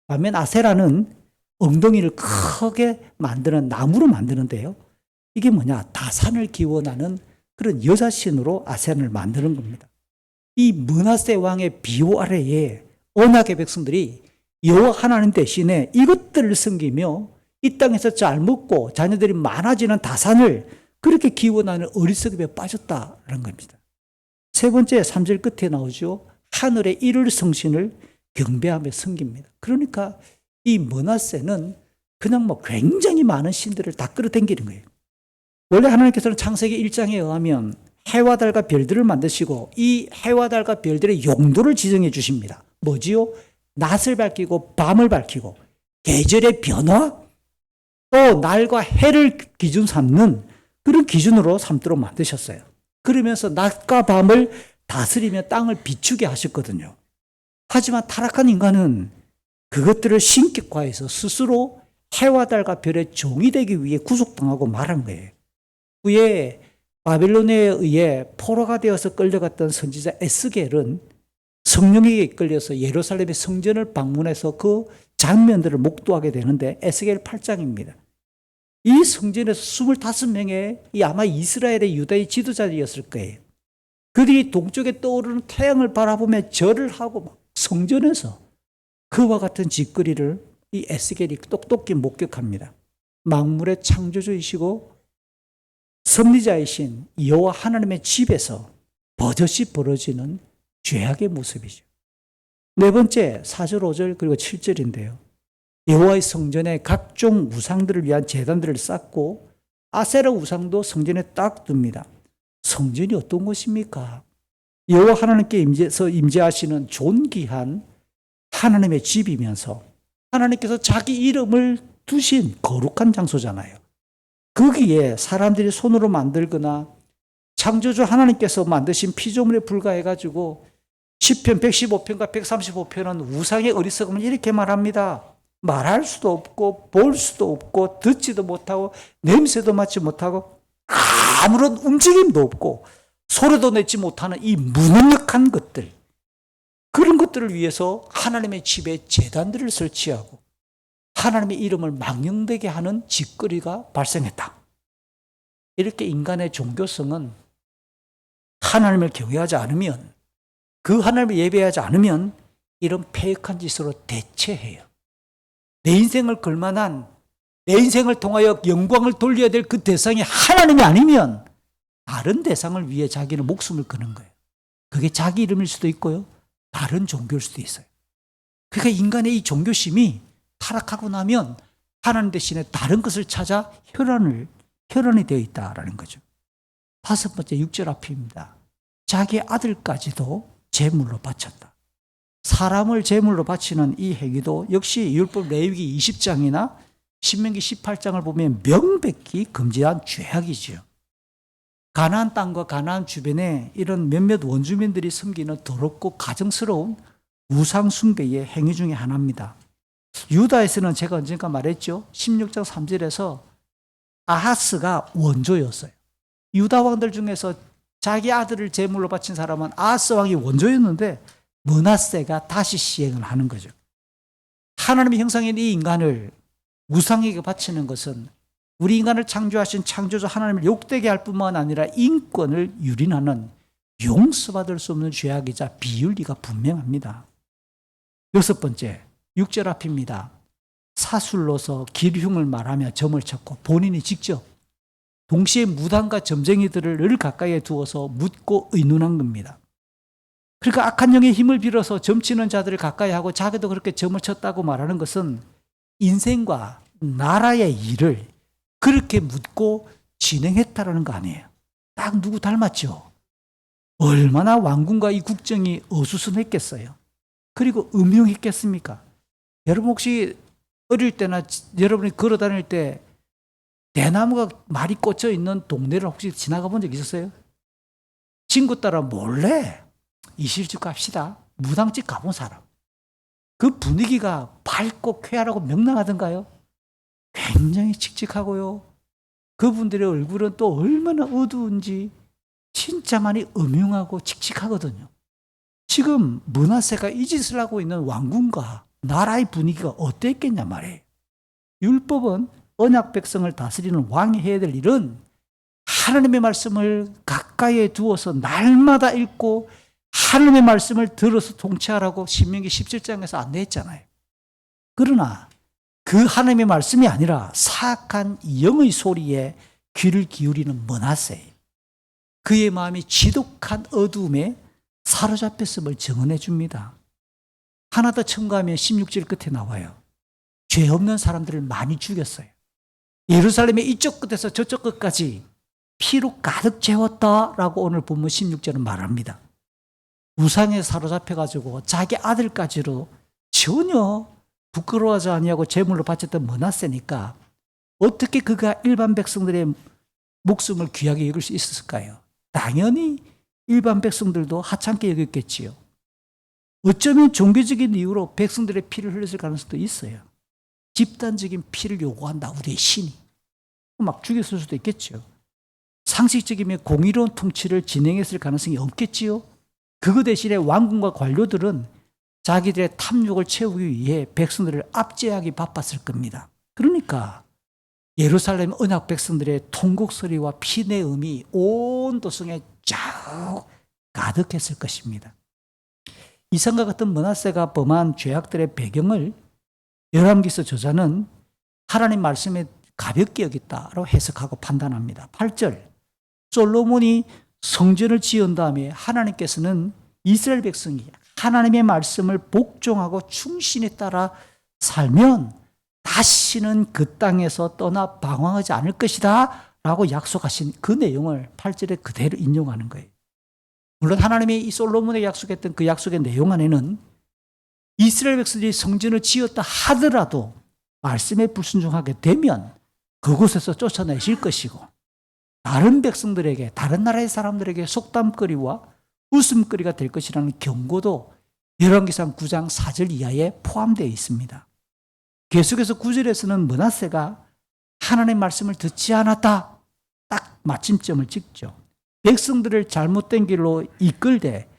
반면 아세라는 엉덩이를 크게 만드는 나무로 만드는데요. 이게 뭐냐? 다산을 기원하는 그런 여자신으로 아세라를 만드는 겁니다. 이 므낫세 왕의 비호 아래에 언약의 백성들이 여호와 하나님 대신에 이것들을 섬기며 이 땅에서 잘 먹고 자녀들이 많아지는 다산을 그렇게 기원하는 어리석음에 빠졌다는 겁니다. 세 번째 3절 끝에 나오죠. 하늘의 일을 성신을 경배하며 섬깁니다. 그러니까 이 므낫세는 그냥 굉장히 많은 신들을 다 끌어당기는 거예요. 원래 하나님께서는 창세기 1장에 의하면 해와 달과 별들을 만드시고 이 해와 달과 별들의 용도를 지정해 주십니다. 뭐지요? 낮을 밝히고 밤을 밝히고 계절의 변화 또 날과 해를 기준 삼는 그런 기준으로 삼도록 만드셨어요. 그러면서 낮과 밤을 다스리며 땅을 비추게 하셨거든요. 하지만 타락한 인간은 그것들을 신격화해서 스스로 해와 달과 별의 종이 되기 위해 구속당하고 말한 거예요. 후에 바벨론에 의해 포로가 되어서 끌려갔던 선지자 에스겔은 성령에게 이끌려서 예루살렘의 성전을 방문해서 그 장면들을 목도하게 되는데 에스겔 8장입니다. 이 성전에서 25명의 아마 이스라엘의 유다의 지도자들이었을 거예요. 그들이 동쪽에 떠오르는 태양을 바라보며 절을 하고 성전에서 그와 같은 짓거리를 이 에스겔이 똑똑히 목격합니다. 만물의 창조주이시고 섭리자이신 여호와 하나님의 집에서 버젓이 벌어지는 죄악의 모습이죠. 네 번째 4절 5절 그리고 7절인데요. 여호와의 성전에 각종 우상들을 위한 제단들을 쌓고 아세라 우상도 성전에 딱 둡니다. 성전이 어떤 곳입니까? 여호와 하나님께 임재하시는 존귀한 하나님의 집이면서 하나님께서 자기 이름을 두신 거룩한 장소잖아요. 거기에 사람들이 손으로 만들거나 창조주 하나님께서 만드신 피조물에 불과해가지고 시편 115편과 135편은 우상의 어리석음을 이렇게 말합니다. 말할 수도 없고 볼 수도 없고 듣지도 못하고 냄새도 맡지 못하고 아무런 움직임도 없고 소리도 내지 못하는 이 무능력한 것들, 그런 것들을 위해서 하나님의 집에 제단들을 설치하고 하나님의 이름을 망령되게 하는 짓거리가 발생했다. 이렇게 인간의 종교성은 하나님을 경외하지 않으면, 그 하나님을 예배하지 않으면 이런 패역한 짓으로 대체해요. 내 인생을 걸만한, 내 인생을 통하여 영광을 돌려야 될 그 대상이 하나님이 아니면 다른 대상을 위해 자기는 목숨을 거는 거예요. 그게 자기 이름일 수도 있고요, 다른 종교일 수도 있어요. 그러니까 인간의 이 종교심이 타락하고 나면 하나님 대신에 다른 것을 찾아 혈안이 되어 있다라는 거죠. 다섯 번째 6절 앞입니다. 자기 아들까지도 제물로 바쳤다. 사람을 제물로 바치는 이 행위도 역시 율법 레위기 20장이나 신명기 18장을 보면 명백히 금지한 죄악이지요. 가나안 땅과 가나안 주변에 이런 몇몇 원주민들이 섬기는 더럽고 가증스러운 우상 숭배의 행위 중에 하나입니다. 유다에서는 제가 언젠가 말했죠. 16장 3절에서 아하스가 원조였어요. 유다 왕들 중에서 자기 아들을 제물로 바친 사람은 아하스 왕이 원조였는데 므낫세가 다시 시행을 하는 거죠. 하나님의 형상인 이 인간을 우상에게 바치는 것은 우리 인간을 창조하신 창조주 하나님을 욕되게 할 뿐만 아니라 인권을 유린하는 용서받을 수 없는 죄악이자 비윤리가 분명합니다. 여섯 번째, 6절 앞입니다. 사술로서 길흉을 말하며 점을 쳤고 본인이 직접 동시에 무당과 점쟁이들을 늘 가까이에 두어서 묻고 의논한 겁니다. 그러니까 악한 영의 힘을 빌어서 점치는 자들을 가까이 하고 자기도 그렇게 점을 쳤다고 말하는 것은 인생과 나라의 일을 그렇게 묻고 진행했다라는 거 아니에요. 딱 누구 닮았죠? 얼마나 왕궁과 이 국정이 어수선했겠어요. 그리고 음흉했겠습니까? 여러분 혹시 어릴 때나 여러분이 걸어 다닐 때 대나무가 많이 꽂혀 있는 동네를 혹시 지나가 본 적 있었어요? 친구 따라 몰래 이실집 갑시다. 무당집 가본 사람. 그 분위기가 밝고 쾌활하고 명랑하던가요? 굉장히 칙칙하고요. 그분들의 얼굴은 또 얼마나 어두운지 진짜 많이 음흉하고 칙칙하거든요. 지금 므낫세가 이 짓을 하고 있는 왕궁과 나라의 분위기가 어땠겠냐 말이에요. 율법은 언약 백성을 다스리는 왕이 해야 될 일은 하나님의 말씀을 가까이에 두어서 날마다 읽고 하나님의 말씀을 들어서 통치하라고 신명기 17장에서 안내했잖아요. 그러나 그 하나님의 말씀이 아니라 사악한 영의 소리에 귀를 기울이는 므낫세, 그의 마음이 지독한 어두움에 사로잡혔음을 증언해 줍니다. 하나 더 첨가하면 16절 끝에 나와요. 죄 없는 사람들을 많이 죽였어요. 예루살렘의 이쪽 끝에서 저쪽 끝까지 피로 가득 채웠다라고 오늘 본문 16절은 말합니다. 우상에 사로잡혀가지고 자기 아들까지로 전혀 부끄러워하지 아니하고 제물로 바쳤던 므낫세니까 어떻게 그가 일반 백성들의 목숨을 귀하게 여길 수 있었을까요? 당연히 일반 백성들도 하찮게 여겼겠지요. 어쩌면 종교적인 이유로 백성들의 피를 흘렸을 가능성도 있어요. 집단적인 피를 요구한다, 우리의 신이. 막 죽였을 수도 있겠죠. 상식적이면 공의로운 통치를 진행했을 가능성이 없겠지요. 그거 대신에 왕궁과 관료들은 자기들의 탐욕을 채우기 위해 백성들을 압제하기 바빴을 겁니다. 그러니까 예루살렘 언약 백성들의 통곡 소리와 피내음이 온 도성에 쫙 가득했을 것입니다. 이상과 같은 므낫세가 범한 죄악들의 배경을 열왕기서 저자는 하나님 말씀에 가볍게 여겼다라고 해석하고 판단합니다. 8절, 솔로몬이 성전을 지은 다음에 하나님께서는 이스라엘 백성이 하나님의 말씀을 복종하고 충신에 따라 살면 다시는 그 땅에서 떠나 방황하지 않을 것이다 라고 약속하신 그 내용을 8절에 그대로 인용하는 거예요. 물론 하나님이 이 솔로몬에게 약속했던 그 약속의 내용 안에는 이스라엘 백성들이 성전을 지었다 하더라도 말씀에 불순종하게 되면 그곳에서 쫓아내실 것이고 다른 백성들에게, 다른 나라의 사람들에게 속담거리와 웃음거리가 될 것이라는 경고도 열왕기상 9장 4절 이하에 포함되어 있습니다. 계속해서 9절에서는 므낫세가 하나님의 말씀을 듣지 않았다, 딱 마침점을 찍죠. 백성들을 잘못된 길로 이끌되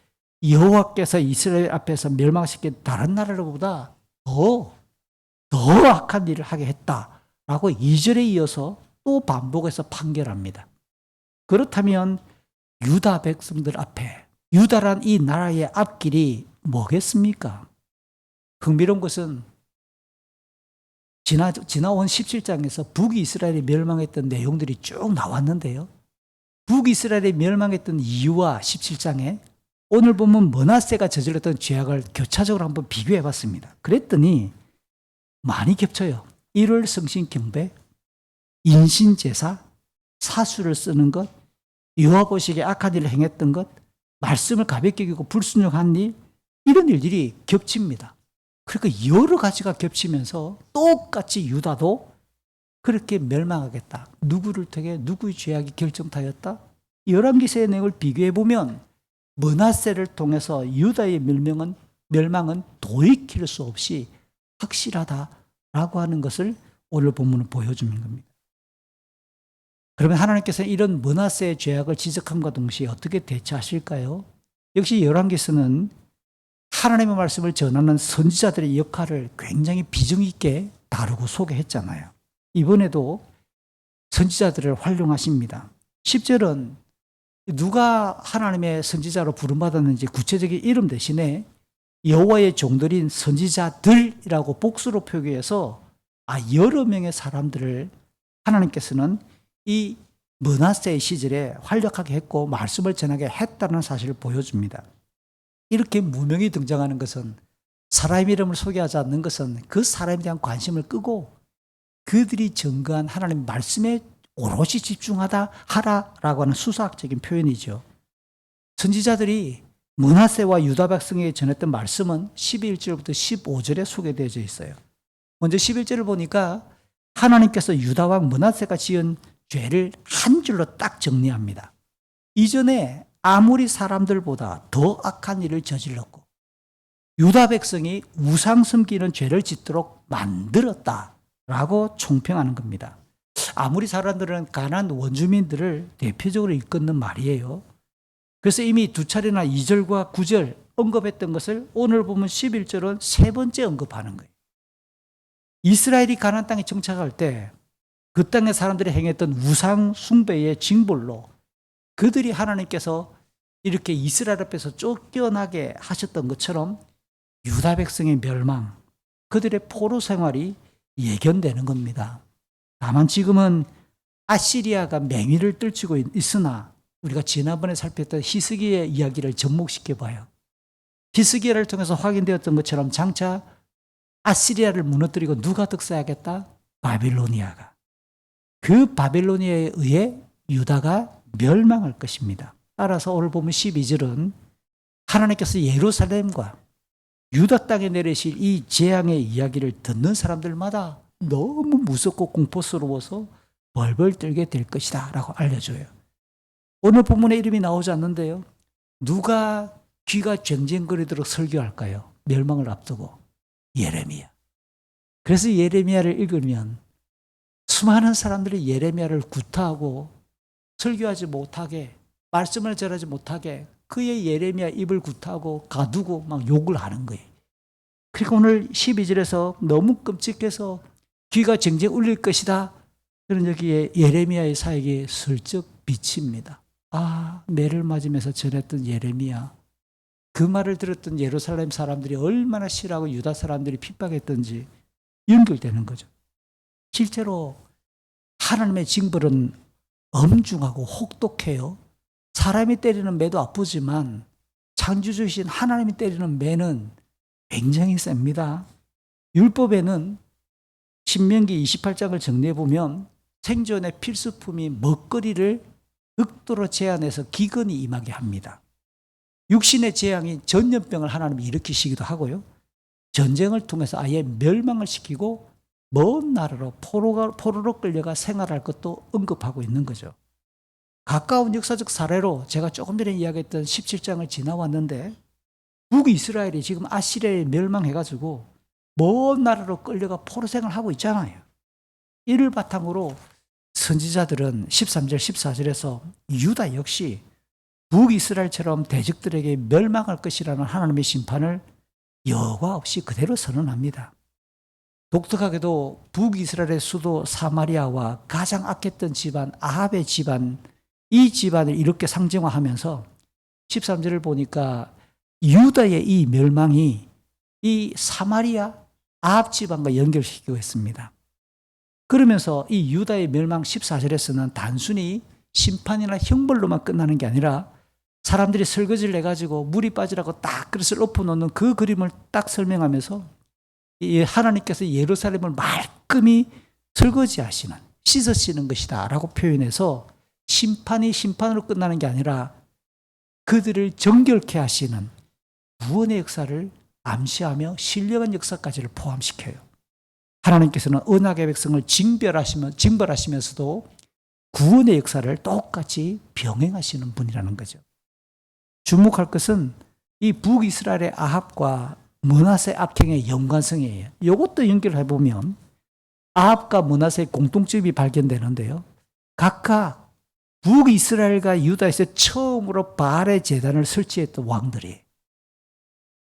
여호와께서 이스라엘 앞에서 멸망시킨 다른 나라보다 더 더 악한 일을 하게 했다라고 2절에 이어서 또 반복해서 판결합니다. 그렇다면 유다 백성들 앞에 유다란 이 나라의 앞길이 뭐겠습니까? 흥미로운 것은 지나온 17장에서 북이스라엘이 멸망했던 내용들이 쭉 나왔는데요. 북이스라엘이 멸망했던 이유와 17장에 오늘 보면 므낫세가 저질렀던 죄악을 교차적으로 한번 비교해 봤습니다. 그랬더니 많이 겹쳐요. 일월 성신 경배, 인신제사, 사수를 쓰는 것, 여호와 보시기에 악한 일을 행했던 것, 말씀을 가볍게 여기고 불순종한 일, 이런 일들이 겹칩니다. 그러니까 여러 가지가 겹치면서 똑같이 유다도 그렇게 멸망하겠다. 누구를 통해 누구의 죄악이 결정타였다? 열왕기서의 내용을 비교해 보면 므낫세를 통해서 유다의 멸망은 돌이킬 수 없이 확실하다라고 하는 것을 오늘 본문은 보여주는 겁니다. 그러면 하나님께서 이런 므낫세의 죄악을 지적함과 동시에 어떻게 대처하실까요? 역시 열왕기서는 하나님의 말씀을 전하는 선지자들의 역할을 굉장히 비중 있게 다루고 소개했잖아요. 이번에도 선지자들을 활용하십니다. 10절은 누가 하나님의 선지자로 부름받았는지 구체적인 이름 대신에 여호와의 종들인 선지자들이라고 복수로 표기해서 여러 명의 사람들을 하나님께서는 이 므낫세의 시절에 활약하게 했고 말씀을 전하게 했다는 사실을 보여줍니다. 이렇게 무명히 등장하는 것은 사람 이름을 소개하지 않는 것은 그 사람에 대한 관심을 끄고 그들이 증거한 하나님 말씀에 오롯이 하라라고 하는 수사학적인 표현이죠. 선지자들이 므낫세와 유다 백성에게 전했던 말씀은 11절부터 15절에 소개되어져 있어요. 먼저 11절을 보니까 하나님께서 유다 왕 므낫세가 지은 죄를 한 줄로 딱 정리합니다. 이전에 아무리 사람들보다 더 악한 일을 저질렀고 유다 백성이 우상 섬기는 죄를 짓도록 만들었다라고 총평하는 겁니다. 아무리 사람들은 가나안 원주민들을 대표적으로 일컫는 말이에요. 그래서 이미 두 차례나 2절과 9절 언급했던 것을 오늘 보면 11절은 세 번째 언급하는 거예요. 이스라엘이 가나안 땅에 정착할 때 그 땅의 사람들이 행했던 우상 숭배의 징벌로 그들이 하나님께서 이렇게 이스라엘 앞에서 쫓겨나게 하셨던 것처럼 유다 백성의 멸망, 그들의 포로 생활이 예견되는 겁니다. 다만 지금은 아시리아가 맹위를 떨치고 있으나 우리가 지난번에 살폈던 히스기야의 이야기를 접목시켜 봐요. 히스기야를 통해서 확인되었던 것처럼 장차 아시리아를 무너뜨리고 누가 득세하겠다? 바빌로니아가. 그 바빌로니아에 의해 유다가 멸망할 것입니다. 따라서 오늘 보면 12절은 하나님께서 예루살렘과 유다 땅에 내리실 이 재앙의 이야기를 듣는 사람들마다 너무 무섭고 공포스러워서 벌벌 떨게 될 것이다 라고 알려줘요. 오늘 본문에 이름이 나오지 않는데요. 누가 귀가 쟁쟁거리도록 설교할까요? 멸망을 앞두고 예레미야. 그래서 예레미야를 읽으면 수많은 사람들이 예레미야를 구타하고 설교하지 못하게 말씀을 전하지 못하게 그의 예레미야 입을 구타하고 가두고 막 욕을 하는 거예요. 그러니까 오늘 12절에서 너무 끔찍해서 귀가 쟁쟁 울릴 것이다. 그런 여기에 예레미야의 사역이 슬쩍 비칩니다. 매를 맞으면서 전했던 예레미야. 그 말을 들었던 예루살렘 사람들이 얼마나 싫어하고 유다 사람들이 핍박했던지 연결되는 거죠. 실제로 하나님의 징벌은 엄중하고 혹독해요. 사람이 때리는 매도 아프지만 창조주이신 하나님이 때리는 매는 굉장히 셉니다. 율법에는 신명기 28장을 정리해 보면 생존의 필수품인 먹거리를 극도로 제한해서 기근이 임하게 합니다. 육신의 재앙인 전염병을 하나님이 일으키시기도 하고요. 전쟁을 통해서 아예 멸망을 시키고 먼 나라로 포로로 끌려가 생활할 것도 언급하고 있는 거죠. 가까운 역사적 사례로 제가 조금 전에 이야기했던 17장을 지나왔는데 북이스라엘이 지금 아시리아에 멸망해가지고 먼 나라로 끌려가 포로 생활하고 있잖아요. 이를 바탕으로 선지자들은 13절, 14절에서 유다 역시 북이스라엘처럼 대적들에게 멸망할 것이라는 하나님의 심판을 여과 없이 그대로 선언합니다. 독특하게도 북이스라엘의 수도 사마리아와 가장 악했던 집안 아합의 집안, 이 집안을 이렇게 상징화하면서 13절을 보니까 유다의 이 멸망이 이 사마리아 아합 집안과 연결시키고 있습니다. 그러면서 이 유다의 멸망 14절에서는 단순히 심판이나 형벌로만 끝나는 게 아니라 사람들이 설거지를 해가지고 물이 빠지라고 딱 그릇을 엎어놓는 그 그림을 딱 설명하면서 이 하나님께서 예루살렘을 말끔히 설거지하시는, 씻으시는 것이다 라고 표현해서 심판이 심판으로 끝나는 게 아니라 그들을 정결케 하시는 구원의 역사를 암시하며 신령한 역사까지를 포함시켜요. 하나님께서는 언약의 백성을 징벌하시면서도 구원의 역사를 똑같이 병행하시는 분이라는 거죠. 주목할 것은 이 북이스라엘의 아합과 므낫세 악행의 연관성이에요. 이것도 연결해 보면 아합과 므낫세의 공통점이 발견되는데요. 각각 북이스라엘과 유다에서 처음으로 바알의 제단을 설치했던 왕들이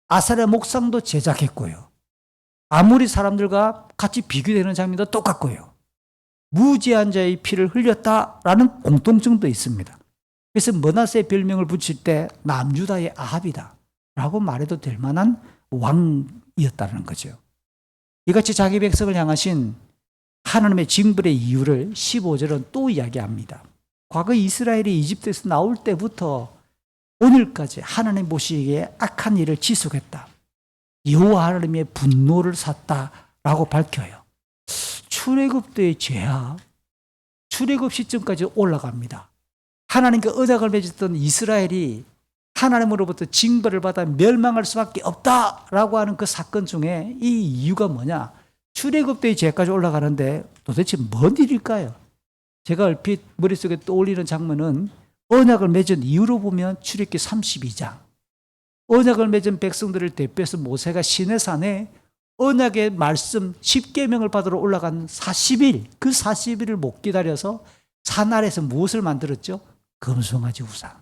아사랴 목상도 제작했고요. 아무리 사람들과 같이 비교되는 장면도 똑같고요. 무지한 자의 피를 흘렸다라는 공통점도 있습니다. 그래서 므낫세의 별명을 붙일 때 남유다의 아합이다 라고 말해도 될 만한 왕이었다는 거죠. 이같이 자기 백성을 향하신 하나님의 징벌의 이유를 15절은 또 이야기합니다. 과거 이스라엘이 이집트에서 나올 때부터 오늘까지 하나님 보시기에 악한 일을 지속했다. 여호와 하나님의 분노를 샀다라고 밝혀요. 출애굽 때의 죄악, 출애굽 시점까지 올라갑니다. 하나님과 언약을 맺었던 이스라엘이 하나님으로부터 징벌을 받아 멸망할 수밖에 없다라고 하는 그 사건 중에 이 이유가 뭐냐? 출애굽 때의 죄까지 올라가는데 도대체 뭔 일일까요? 제가 얼핏 머릿속에 떠올리는 장면은 언약을 맺은 이유로 보면 출애굽기 32장. 언약을 맺은 백성들을 대표해서 모세가 시내산에 언약의 말씀 10계명을 받으러 올라간 40일, 그 40일을 못 기다려서 산 아래에서 무엇을 만들었죠? 금송아지 우상.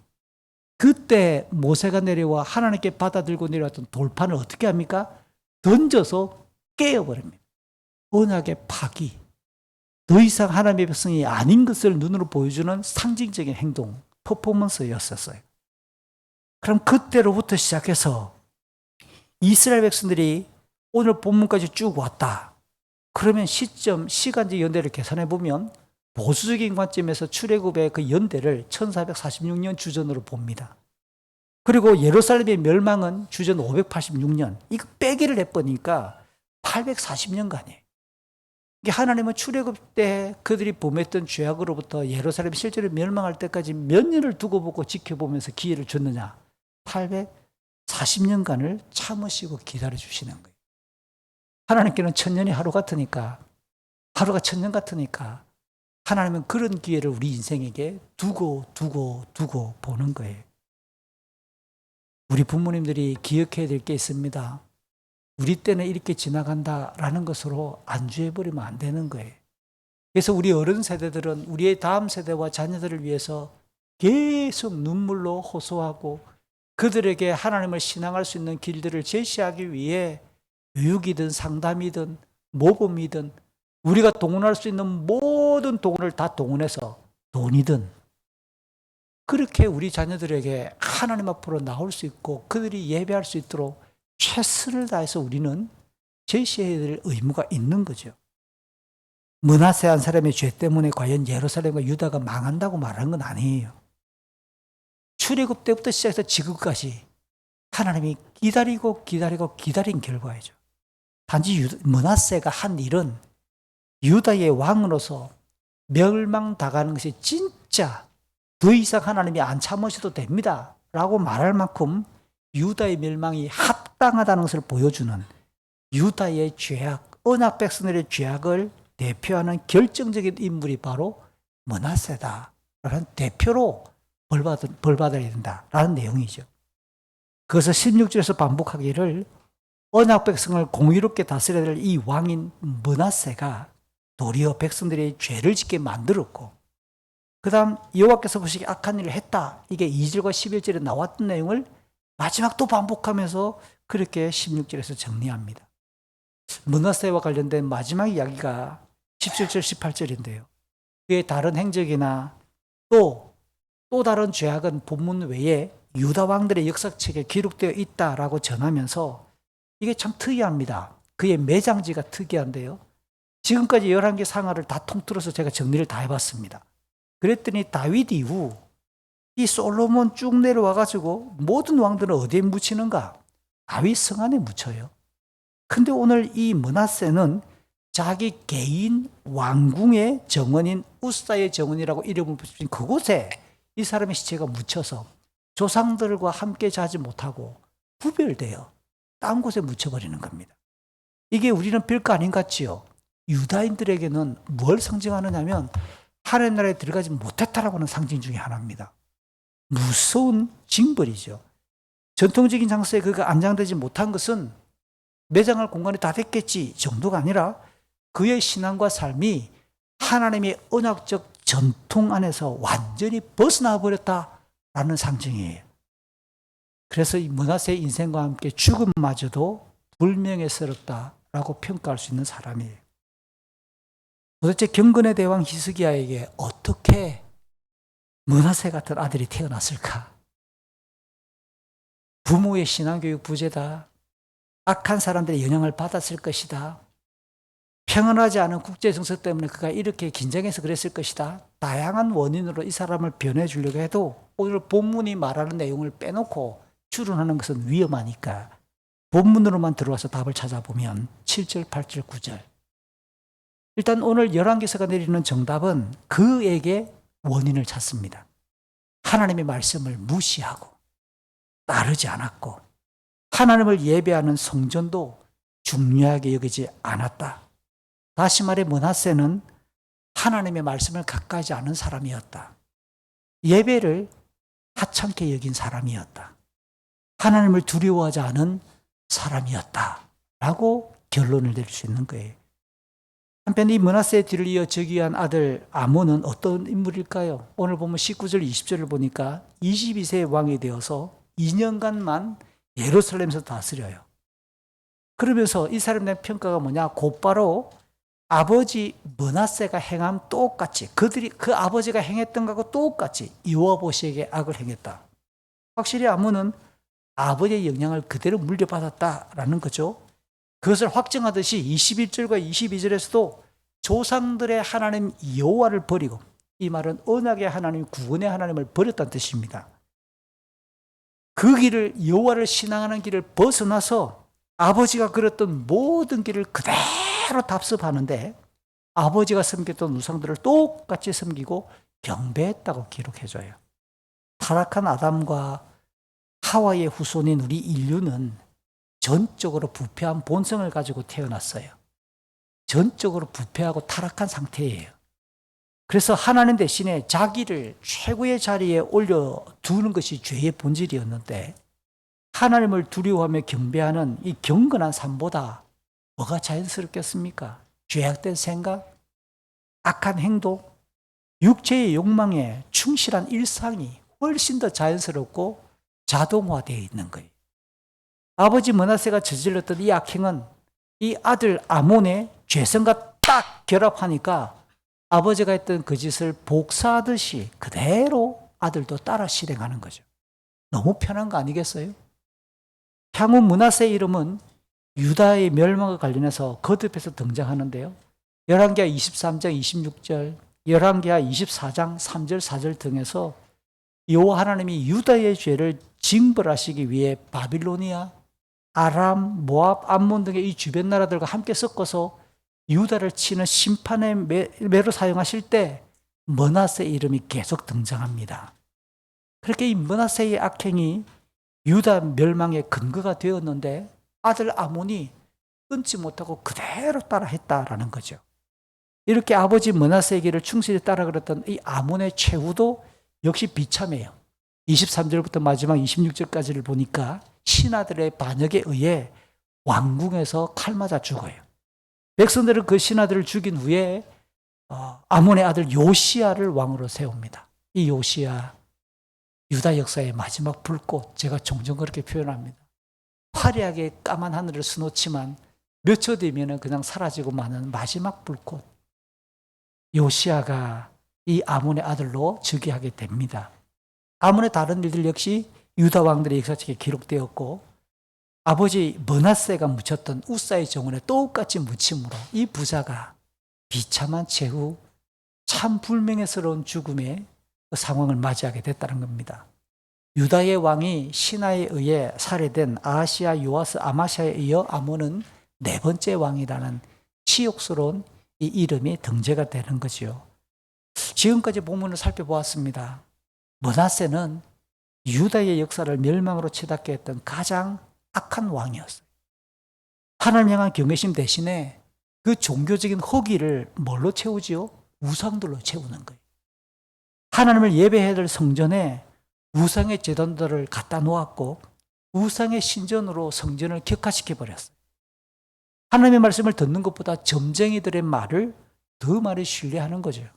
그때 모세가 내려와 하나님께 받아들고 내려왔던 돌판을 어떻게 합니까? 던져서 깨어버립니다. 언약의 파기. 더 이상 하나님의 백성이 아닌 것을 눈으로 보여주는 상징적인 행동, 퍼포먼스였었어요. 그럼 그때로부터 시작해서 이스라엘 백성들이 오늘 본문까지 쭉 왔다. 그러면 시간적 연대를 계산해 보면 보수적인 관점에서 출애굽의 그 연대를 1446년 주전으로 봅니다. 그리고 예루살렘의 멸망은 주전 586년. 이거 빼기를 해보니까 840년간이에요. 이게 하나님은 출애굽 때 그들이 범했던 죄악으로부터 예루살렘이 실제로 멸망할 때까지 몇 년을 두고 보고 지켜보면서 기회를 줬느냐? 840년간을 참으시고 기다려주시는 거예요. 하나님께는 천년이 하루 같으니까, 하루가 천년 같으니까 하나님은 그런 기회를 우리 인생에게 두고 보는 거예요. 우리 부모님들이 기억해야 될 게 있습니다. 우리 때는 이렇게 지나간다라는 것으로 안주해버리면 안 되는 거예요. 그래서 우리 어른 세대들은 우리의 다음 세대와 자녀들을 위해서 계속 눈물로 호소하고 그들에게 하나님을 신앙할 수 있는 길들을 제시하기 위해 교육이든 상담이든 모범이든 우리가 동원할 수 있는 모든 동원을 다 동원해서 돈이든 그렇게 우리 자녀들에게 하나님 앞으로 나올 수 있고 그들이 예배할 수 있도록 최선을 다해서 우리는 제시해야 될 의무가 있는 거죠. 므낫세 한 사람의 죄 때문에 과연 예루살렘과 유다가 망한다고 말하는 건 아니에요. 출애굽 때부터 시작해서 지금까지 하나님이 기다린 결과이죠. 단지 므낫세가 한 일은 유다의 왕으로서 멸망당하는 것이 진짜 더 이상 하나님이 안 참으셔도 됩니다 라고 말할 만큼 유다의 멸망이 합당하다는 것을 보여주는 유다의 죄악, 언약 백성들의 죄악을 대표하는 결정적인 인물이 바로 므낫세다라는 대표로 벌받아야 된다라는 내용이죠. 그래서 16절에서 반복하기를 언약 백성을 공의롭게 다스려야 될 이 왕인 므낫세가 도리어 백성들의 죄를 짓게 만들었고 그 다음 여호와께서 보시기에 악한 일을 했다. 이게 2절과 11절에 나왔던 내용을 마지막 또 반복하면서 그렇게 16절에서 정리합니다. 므낫세와 관련된 마지막 이야기가 17절, 18절인데요. 그의 다른 행적이나 또 다른 죄악은 본문 외에 유다 왕들의 역사책에 기록되어 있다라고 전하면서 이게 참 특이합니다. 그의 매장지가 특이한데요. 지금까지 11개 상하를 다 통틀어서 제가 정리를 다 해봤습니다. 그랬더니 다윗 이후 이 솔로몬 쭉 내려와가지고 모든 왕들은 어디에 묻히는가? 다윗 성 안에 묻혀요. 근데 오늘 이 므낫세는 자기 개인 왕궁의 정원인 우사의 정원이라고 이름을 붙인 그곳에 이 사람의 시체가 묻혀서 조상들과 함께 자지 못하고 구별되어 딴 곳에 묻혀버리는 겁니다. 이게 우리는 별거 아닌 것 같지요. 유다인들에게는 뭘 상징하느냐면 하나님 나라에 들어가지 못했다라고 하는 상징 중에 하나입니다. 무서운 징벌이죠. 전통적인 장소에 그가 안장되지 못한 것은 매장할 공간이 다 됐겠지 정도가 아니라 그의 신앙과 삶이 하나님의 언약적 전통 안에서 완전히 벗어나 버렸다라는 상징이에요. 그래서 이 므낫세의 인생과 함께 죽음마저도 불명예스럽다라고 평가할 수 있는 사람이에요. 도대체 경건의 대왕 히스기야에게 어떻게 므낫세 같은 아들이 태어났을까? 부모의 신앙교육 부재다. 악한 사람들의 영향을 받았을 것이다. 평안하지 않은 국제 정세 때문에 그가 이렇게 긴장해서 그랬을 것이다. 다양한 원인으로 이 사람을 변해주려고 해도 오늘 본문이 말하는 내용을 빼놓고 추론하는 것은 위험하니까 본문으로만 들어와서 답을 찾아보면 7절, 8절, 9절. 일단 오늘 열왕기서가 내리는 정답은 그에게 원인을 찾습니다. 하나님의 말씀을 무시하고 따르지 않았고 하나님을 예배하는 성전도 중요하게 여기지 않았다. 다시 말해 므낫세는 하나님의 말씀을 가까이지 않은 사람이었다. 예배를 하찮게 여긴 사람이었다. 하나님을 두려워하지 않은 사람이었다라고 결론을 내릴 수 있는 거예요. 한편 이 므낫세의 뒤를 이어 즉위한 아들 아몬은 어떤 인물일까요? 오늘 보면 19절, 20절을 보니까 22세의 왕이 되어서 2년간만 예루살렘에서 다스려요. 그러면서 이 사람에 대한 평가가 뭐냐? 곧바로 아버지 므낫세가 행함 똑같이 그 아버지가 행했던 것과 똑같이 여호와보시에게 악을 행했다. 확실히 아몬은 아버지의 영향을 그대로 물려받았다라는 거죠. 그것을 확증하듯이 21절과 22절에서도 조상들의 하나님 여호와를 버리고, 이 말은 언약의 하나님, 구원의 하나님을 버렸다는 뜻입니다. 그 길을, 여호와를 신앙하는 길을 벗어나서 아버지가 걸었던 모든 길을 그대로 답습하는데 아버지가 섬겼던 우상들을 똑같이 섬기고 경배했다고 기록해줘요. 타락한 아담과 하와의 후손인 우리 인류는 전적으로 부패한 본성을 가지고 태어났어요. 전적으로 부패하고 타락한 상태예요. 그래서 하나님 대신에 자기를 최고의 자리에 올려두는 것이 죄의 본질이었는데 하나님을 두려워하며 경배하는 이 경건한 삶보다 뭐가 자연스럽겠습니까? 죄악된 생각, 악한 행동, 육체의 욕망에 충실한 일상이 훨씬 더 자연스럽고 자동화되어 있는 거예요. 아버지 므낫세가 저질렀던 이 악행은 이 아들 아몬의 죄성과 딱 결합하니까 아버지가 했던 그 짓을 복사하듯이 그대로 아들도 따라 실행하는 거죠. 너무 편한 거 아니겠어요? 향후 므낫세의 이름은 유다의 멸망과 관련해서 거듭해서 등장하는데요. 열왕기하 23장 26절, 열왕기하 24장 3절 4절 등에서 여호와 하나님이 유다의 죄를 징벌하시기 위해 바빌로니아, 아람, 모압, 암몬 등의 이 주변 나라들과 함께 섞어서 유다를 치는 심판의 매로 사용하실 때 므낫세의 이름이 계속 등장합니다. 그렇게 이 므낫세의 악행이 유다 멸망의 근거가 되었는데 아들 아몬이 끊지 못하고 그대로 따라했다라는 거죠. 이렇게 아버지 므낫세의 길을 충실히 따라 걸었던 이 아몬의 최후도 역시 비참해요. 23절부터 마지막 26절까지를 보니까 신하들의 반역에 의해 왕궁에서 칼 맞아 죽어요. 백성들은 그 신하들을 죽인 후에 아몬의 아들 요시야를 왕으로 세웁니다. 이 요시야, 유다 역사의 마지막 불꽃, 제가 종종 그렇게 표현합니다. 화려하게 까만 하늘을 수놓지만 몇 초 뒤면은 그냥 사라지고 마는 마지막 불꽃. 요시아가 이 아몬의 아들로 즉위하게 됩니다. 아몬의 다른 일들 역시 유다 왕들의 역사책에 기록되었고 아버지 므낫세가 묻혔던 우사의 정원에 똑같이 묻힘으로 이 부자가 비참한 최후 참 불명예스러운 죽음의 그 상황을 맞이하게 됐다는 겁니다. 유다의 왕이 신하에 의해 살해된 아하시아, 요아스, 아마시아에 이어 아몬은 네 번째 왕이라는 치욕스러운 이 이름이 등재가 되는 거지요. 지금까지 본문을 살펴보았습니다. 므낫세는 유다의 역사를 멸망으로 치닫게 했던 가장 악한 왕이었어요. 하나님 향한 경외심 대신에 그 종교적인 허기를 뭘로 채우지요? 우상들로 채우는 거예요. 하나님을 예배해야 될 성전에 우상의 제단들을 갖다 놓았고 우상의 신전으로 성전을 격화시켜 버렸어요. 하나님의 말씀을 듣는 것보다 점쟁이들의 말을 더 많이 신뢰하는 거죠.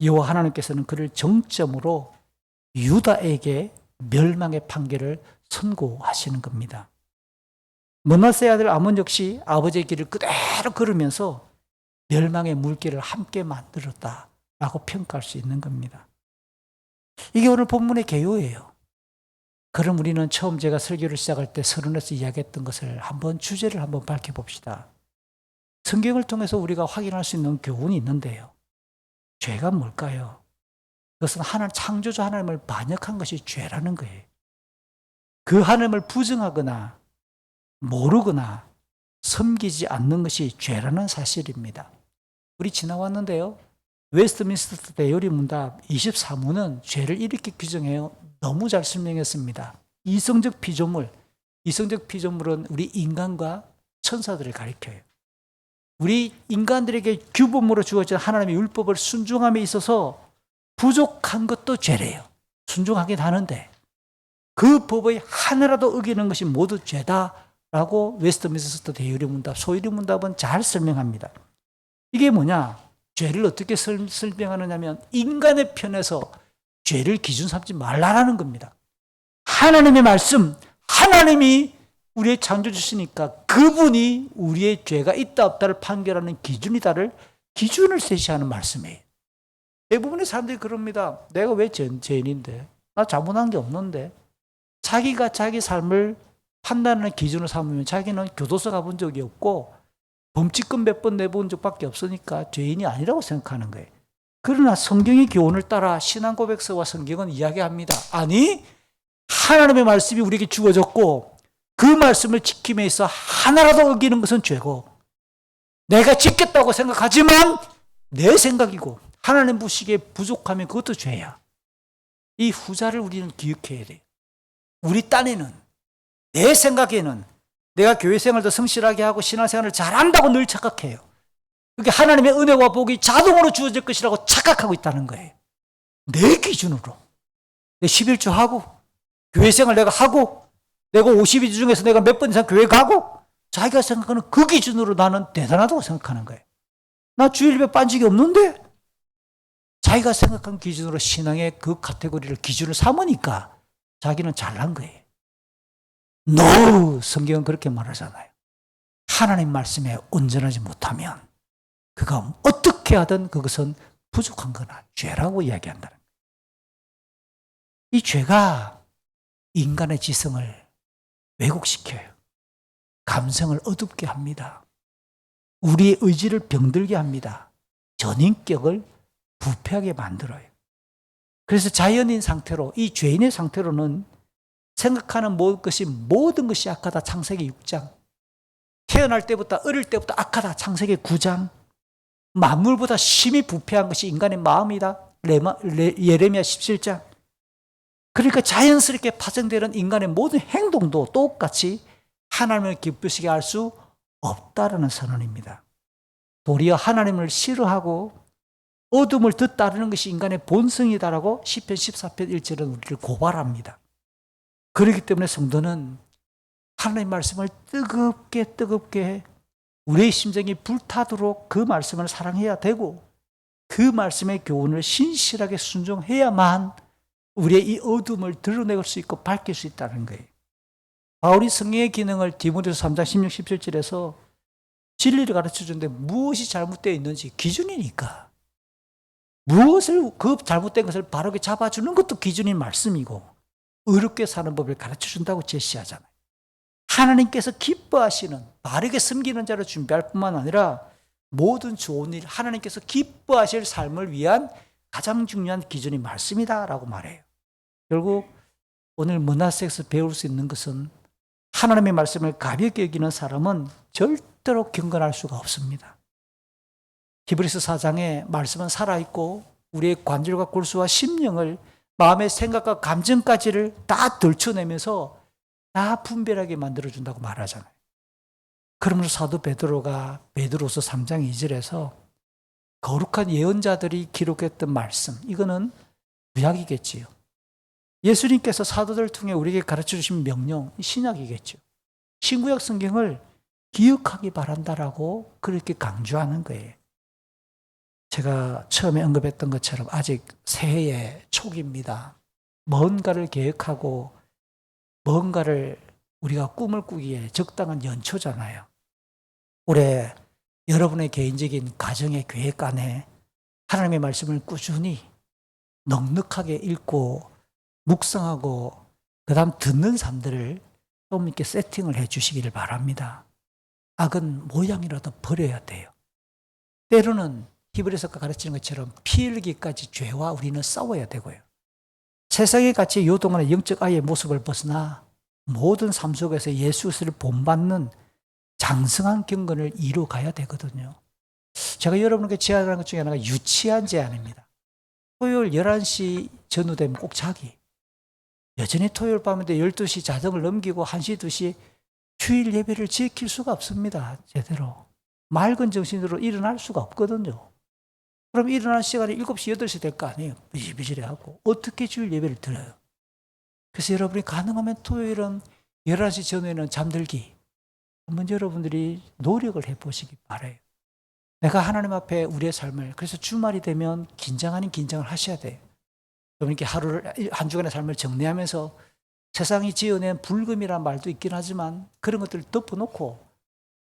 여호와 하나님께서는 그를 정점으로 유다에게 멸망의 판결을 선고하시는 겁니다. 므낫세 아들 아몬 역시 아버지의 길을 그대로 걸으면서 멸망의 물길을 함께 만들었다라고 평가할 수 있는 겁니다. 이게 오늘 본문의 개요예요. 그럼 우리는 처음 제가 설교를 시작할 때 서론에서 이야기했던 것을 주제를 한번 밝혀봅시다. 성경을 통해서 우리가 확인할 수 있는 교훈이 있는데요. 죄가 뭘까요? 그것은 창조주 하나님을 반역한 것이 죄라는 거예요. 그 하나님을 부정하거나 모르거나 섬기지 않는 것이 죄라는 사실입니다. 우리 지나왔는데요. 웨스트민스터 대요리 문답 24문은 죄를 이렇게 규정해요. 너무 잘 설명했습니다. 이성적 피조물은 우리 인간과 천사들을 가리켜요. 우리 인간들에게 규범으로 주어진 하나님의 율법을 순종함에 있어서 부족한 것도 죄래요. 순종하긴 하는데 그 법의 하나라도 어기는 것이 모두 죄다라고 웨스트민스터 대요리 문답, 소요리 문답은 잘 설명합니다. 이게 뭐냐? 죄를 어떻게 설명하느냐면 인간의 편에서 죄를 기준 삼지 말라라는 겁니다. 하나님의 말씀, 하나님이 우리의 창조주시니까 그분이 우리의 죄가 있다 없다를 판결하는 기준을 제시하는 말씀이에요. 대부분의 사람들이 그럽니다. 내가 왜 죄인인데? 나 잘못한 게 없는데? 자기가 자기 삶을 판단하는 기준을 삼으면 자기는 교도소 가본 적이 없고 범칙금 몇 번 내본 적밖에 없으니까 죄인이 아니라고 생각하는 거예요. 그러나 성경의 교훈을 따라 신앙고백서와 성경은 이야기합니다. 아니, 하나님의 말씀이 우리에게 주어졌고 그 말씀을 지킴에 있어 하나라도 어기는 것은 죄고 내가 지켰다고 생각하지만 내 생각이고 하나님 보시기에 부족하면 그것도 죄야. 이 후자를 우리는 기억해야 돼요. 우리 딴에는 내 생각에는 내가 교회 생활도 성실하게 하고 신앙생활을 잘한다고 늘 착각해요. 그게 하나님의 은혜와 복이 자동으로 주어질 것이라고 착각하고 있다는 거예요. 내 기준으로. 내 11조 하고 교회 생활 내가 하고 내가 52주 중에서 내가 몇 번 이상 교회 가고 자기가 생각하는 그 기준으로 나는 대단하다고 생각하는 거예요. 나 주일 예배 빤 적이 없는데 자기가 생각한 기준으로 신앙의 그 카테고리를 기준을 삼으니까 자기는 잘난 거예요. No! 성경은 그렇게 말하잖아요. 하나님 말씀에 온전하지 못하면 그가 어떻게 하든 그것은 부족한 거나 죄라고 이야기한다는 거예요. 이 죄가 인간의 지성을 왜곡시켜요. 감성을 어둡게 합니다. 우리의 의지를 병들게 합니다. 전인격을 부패하게 만들어요. 그래서 자연인 상태로, 이 죄인의 상태로는 생각하는 모든 것이 악하다. 창세기 6장. 태어날 때부터 어릴 때부터 악하다. 창세기 9장. 만물보다 심히 부패한 것이 인간의 마음이다. 예레미야 17장. 그러니까 자연스럽게 파생되는 인간의 모든 행동도 똑같이 하나님을 기쁘시게 할 수 없다라는 선언입니다. 도리어 하나님을 싫어하고 어둠을 더 따르는 것이 인간의 본성이다라고 시편 14편 1절은 우리를 고발합니다. 그렇기 때문에 성도는 하나님의 말씀을 뜨겁게 우리의 심정이 불타도록 그 말씀을 사랑해야 되고 그 말씀의 교훈을 신실하게 순종해야만 우리의 이 어둠을 드러낼 수 있고 밝힐 수 있다는 거예요. 바울이 성령의 기능을 디모데서 3장 16, 17절에서 진리를 가르쳐 주는데 무엇이 잘못되어 있는지 기준이니까. 무엇을 그 잘못된 것을 바르게 잡아주는 것도 기준인 말씀이고 의롭게 사는 법을 가르쳐 준다고 제시하잖아요. 하나님께서 기뻐하시는 바르게 섬기는 자를 준비할 뿐만 아니라 모든 좋은 일, 하나님께서 기뻐하실 삶을 위한 가장 중요한 기준이 말씀이다라고 말해요. 결국 오늘 문하세에서 배울 수 있는 것은 하나님의 말씀을 가볍게 여기는 사람은 절대로 경건할 수가 없습니다. 히브리서 4장에 말씀은 살아있고 우리의 관절과 골수와 심령을 마음의 생각과 감정까지를 다 들춰내면서 다 분별하게 만들어준다고 말하잖아요. 그러면서 사도 베드로가 베드로서 3장 2절에서 거룩한 예언자들이 기록했던 말씀, 이거는 구약이겠지요. 예수님께서 사도들 통해 우리에게 가르쳐 주신 명령, 신약이겠죠. 신구약 성경을 기억하기 바란다라고 그렇게 강조하는 거예요. 제가 처음에 언급했던 것처럼 아직 새해의 초기입니다. 뭔가를 계획하고 뭔가를 우리가 꿈을 꾸기에 적당한 연초잖아요. 올해 여러분의 개인적인 가정의 계획 안에 하나님의 말씀을 꾸준히 넉넉하게 읽고 묵상하고 그 다음 듣는 삶들을 좀 이렇게 세팅을 해 주시기를 바랍니다. 악은 모양이라도 버려야 돼요. 때로는 히브리서가 가르치는 것처럼 피 흘리기까지 죄와 우리는 싸워야 되고요. 세상에 같이 요동하는 영적 아이의 모습을 벗어나 모든 삶 속에서 예수 그리스도를 본받는 장성한 경건을 이루어가야 되거든요. 제가 여러분에게 제안하는 것 중에 하나가 유치한 제안입니다. 토요일 11시 전후되면 꼭 자기. 여전히 토요일 밤인데 12시 자정을 넘기고 1시, 2시 주일 예배를 지킬 수가 없습니다. 제대로. 맑은 정신으로 일어날 수가 없거든요. 그럼 일어나는 시간이 7시, 8시 될 거 아니에요. 비실비실해하고. 어떻게 주일 예배를 드려요? 그래서 여러분이 가능하면 토요일은 11시 전후에는 잠들기. 한번 여러분들이 노력을 해보시기 바라요. 내가 하나님 앞에 우리의 삶을, 그래서 주말이 되면 긴장 아닌 긴장을 하셔야 돼요. 그럼 이렇게 하루를, 한 주간의 삶을 정리하면서 세상이 지어낸 불금이란 말도 있긴 하지만 그런 것들을 덮어놓고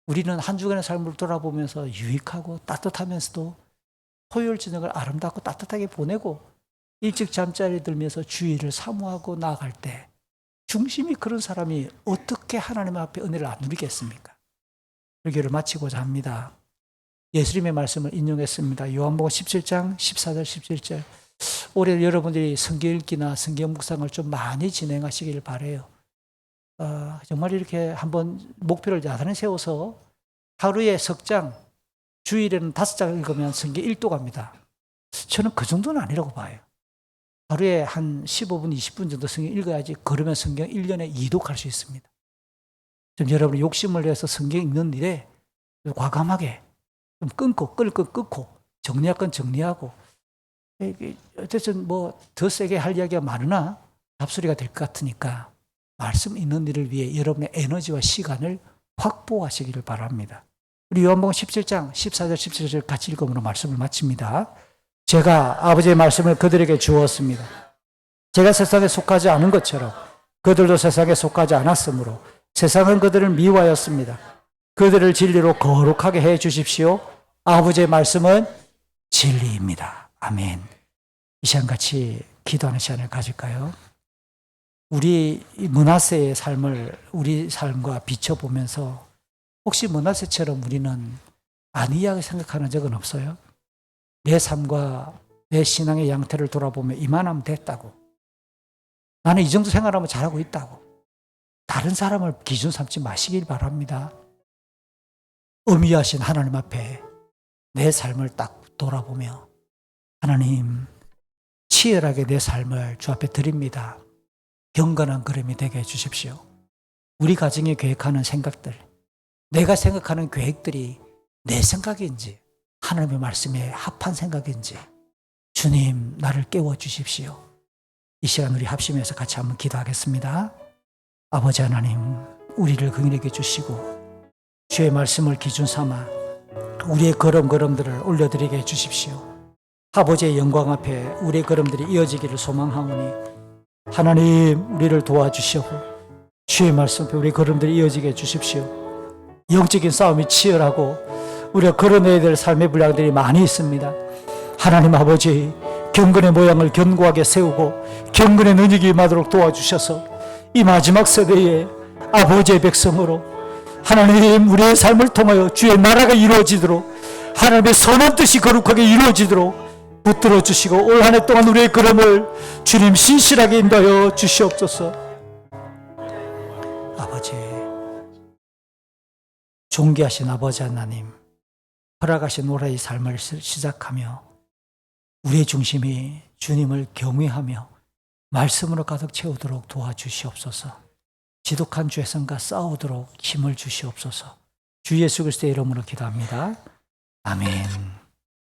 우리는 한 주간의 삶을 돌아보면서 유익하고 따뜻하면서도 토요일 저녁을 아름답고 따뜻하게 보내고 일찍 잠자리 들면서 주일을 사모하고 나아갈 때 중심이 그런 사람이 어떻게 하나님 앞에 은혜를 안 누리겠습니까? 설교를 마치고자 합니다. 예수님의 말씀을 인용했습니다. 요한복음 17장 14절 17절. 올해 여러분들이 성경 읽기나 성경 묵상을 좀 많이 진행하시길 바라요. 정말 이렇게 한번 목표를 야단에 세워서 하루에 석 장, 주일에는 5장 읽으면 성경 1도 갑니다. 저는 그 정도는 아니라고 봐요. 하루에 한 15분, 20분 정도 성경 읽어야지 그러면 성경 1년에 2도 갈 수 있습니다. 좀 여러분이 욕심을 내서 성경 읽는 일에 과감하게 좀 끊고 정리할 건 정리하고 어쨌든 뭐 더 세게 할 이야기가 많으나 잡소리가 될 것 같으니까 말씀 읽는 일을 위해 여러분의 에너지와 시간을 확보하시기를 바랍니다. 우리 요한복음 17장 14절 17절 같이 읽음으로 말씀을 마칩니다. 제가 아버지의 말씀을 그들에게 주었습니다. 제가 세상에 속하지 않은 것처럼 그들도 세상에 속하지 않았으므로 세상은 그들을 미워하였습니다. 그들을 진리로 거룩하게 해 주십시오. 아버지의 말씀은 진리입니다. 아멘. 이 시간 같이 기도하는 시간을 가질까요? 우리 므낫세의 삶을 우리 삶과 비춰보면서 혹시 므낫세처럼 우리는 안이하게 생각하는 적은 없어요? 내 삶과 내 신앙의 양태를 돌아보면 이만하면 됐다고. 나는 이 정도 생활하면 잘하고 있다고. 다른 사람을 기준 삼지 마시길 바랍니다. 엄위하신 하나님 앞에 내 삶을 딱 돌아보며 하나님 치열하게 내 삶을 주 앞에 드립니다. 경건한 걸음이 되게 해주십시오. 우리 가정에 계획하는 생각들, 내가 생각하는 계획들이 내 생각인지 하나님의 말씀에 합한 생각인지 주님 나를 깨워주십시오. 이 시간 우리 합심해서 같이 한번 기도하겠습니다. 아버지 하나님 우리를 긍휼히 주시고 주의 말씀을 기준 삼아 우리의 걸음들을 올려드리게 해주십시오. 아버지의 영광 앞에 우리의 걸음들이 이어지기를 소망하오니 하나님 우리를 도와주시고 주의 말씀 우리 걸음들이 이어지게 해주십시오. 영적인 싸움이 치열하고 우리가 걸어내야 될 삶의 분량들이 많이 있습니다. 하나님 아버지, 경건의 모양을 견고하게 세우고 경건의 능력이 임하도록 도와주셔서 이 마지막 세대의 아버지의 백성으로 하나님 우리의 삶을 통하여 주의 나라가 이루어지도록 하나님의 선한 뜻이 거룩하게 이루어지도록 붙들어 주시고 올 한 해 동안 우리의 걸음을 주님 신실하게 인도하여 주시옵소서. 아버지, 존귀하신 아버지 하나님, 허락하신 올해의 삶을 시작하며 우리의 중심이 주님을 경외하며 말씀으로 가득 채우도록 도와주시옵소서. 지독한 죄성과 싸우도록 힘을 주시옵소서. 주 예수 그리스도의 이름으로 기도합니다. 아멘.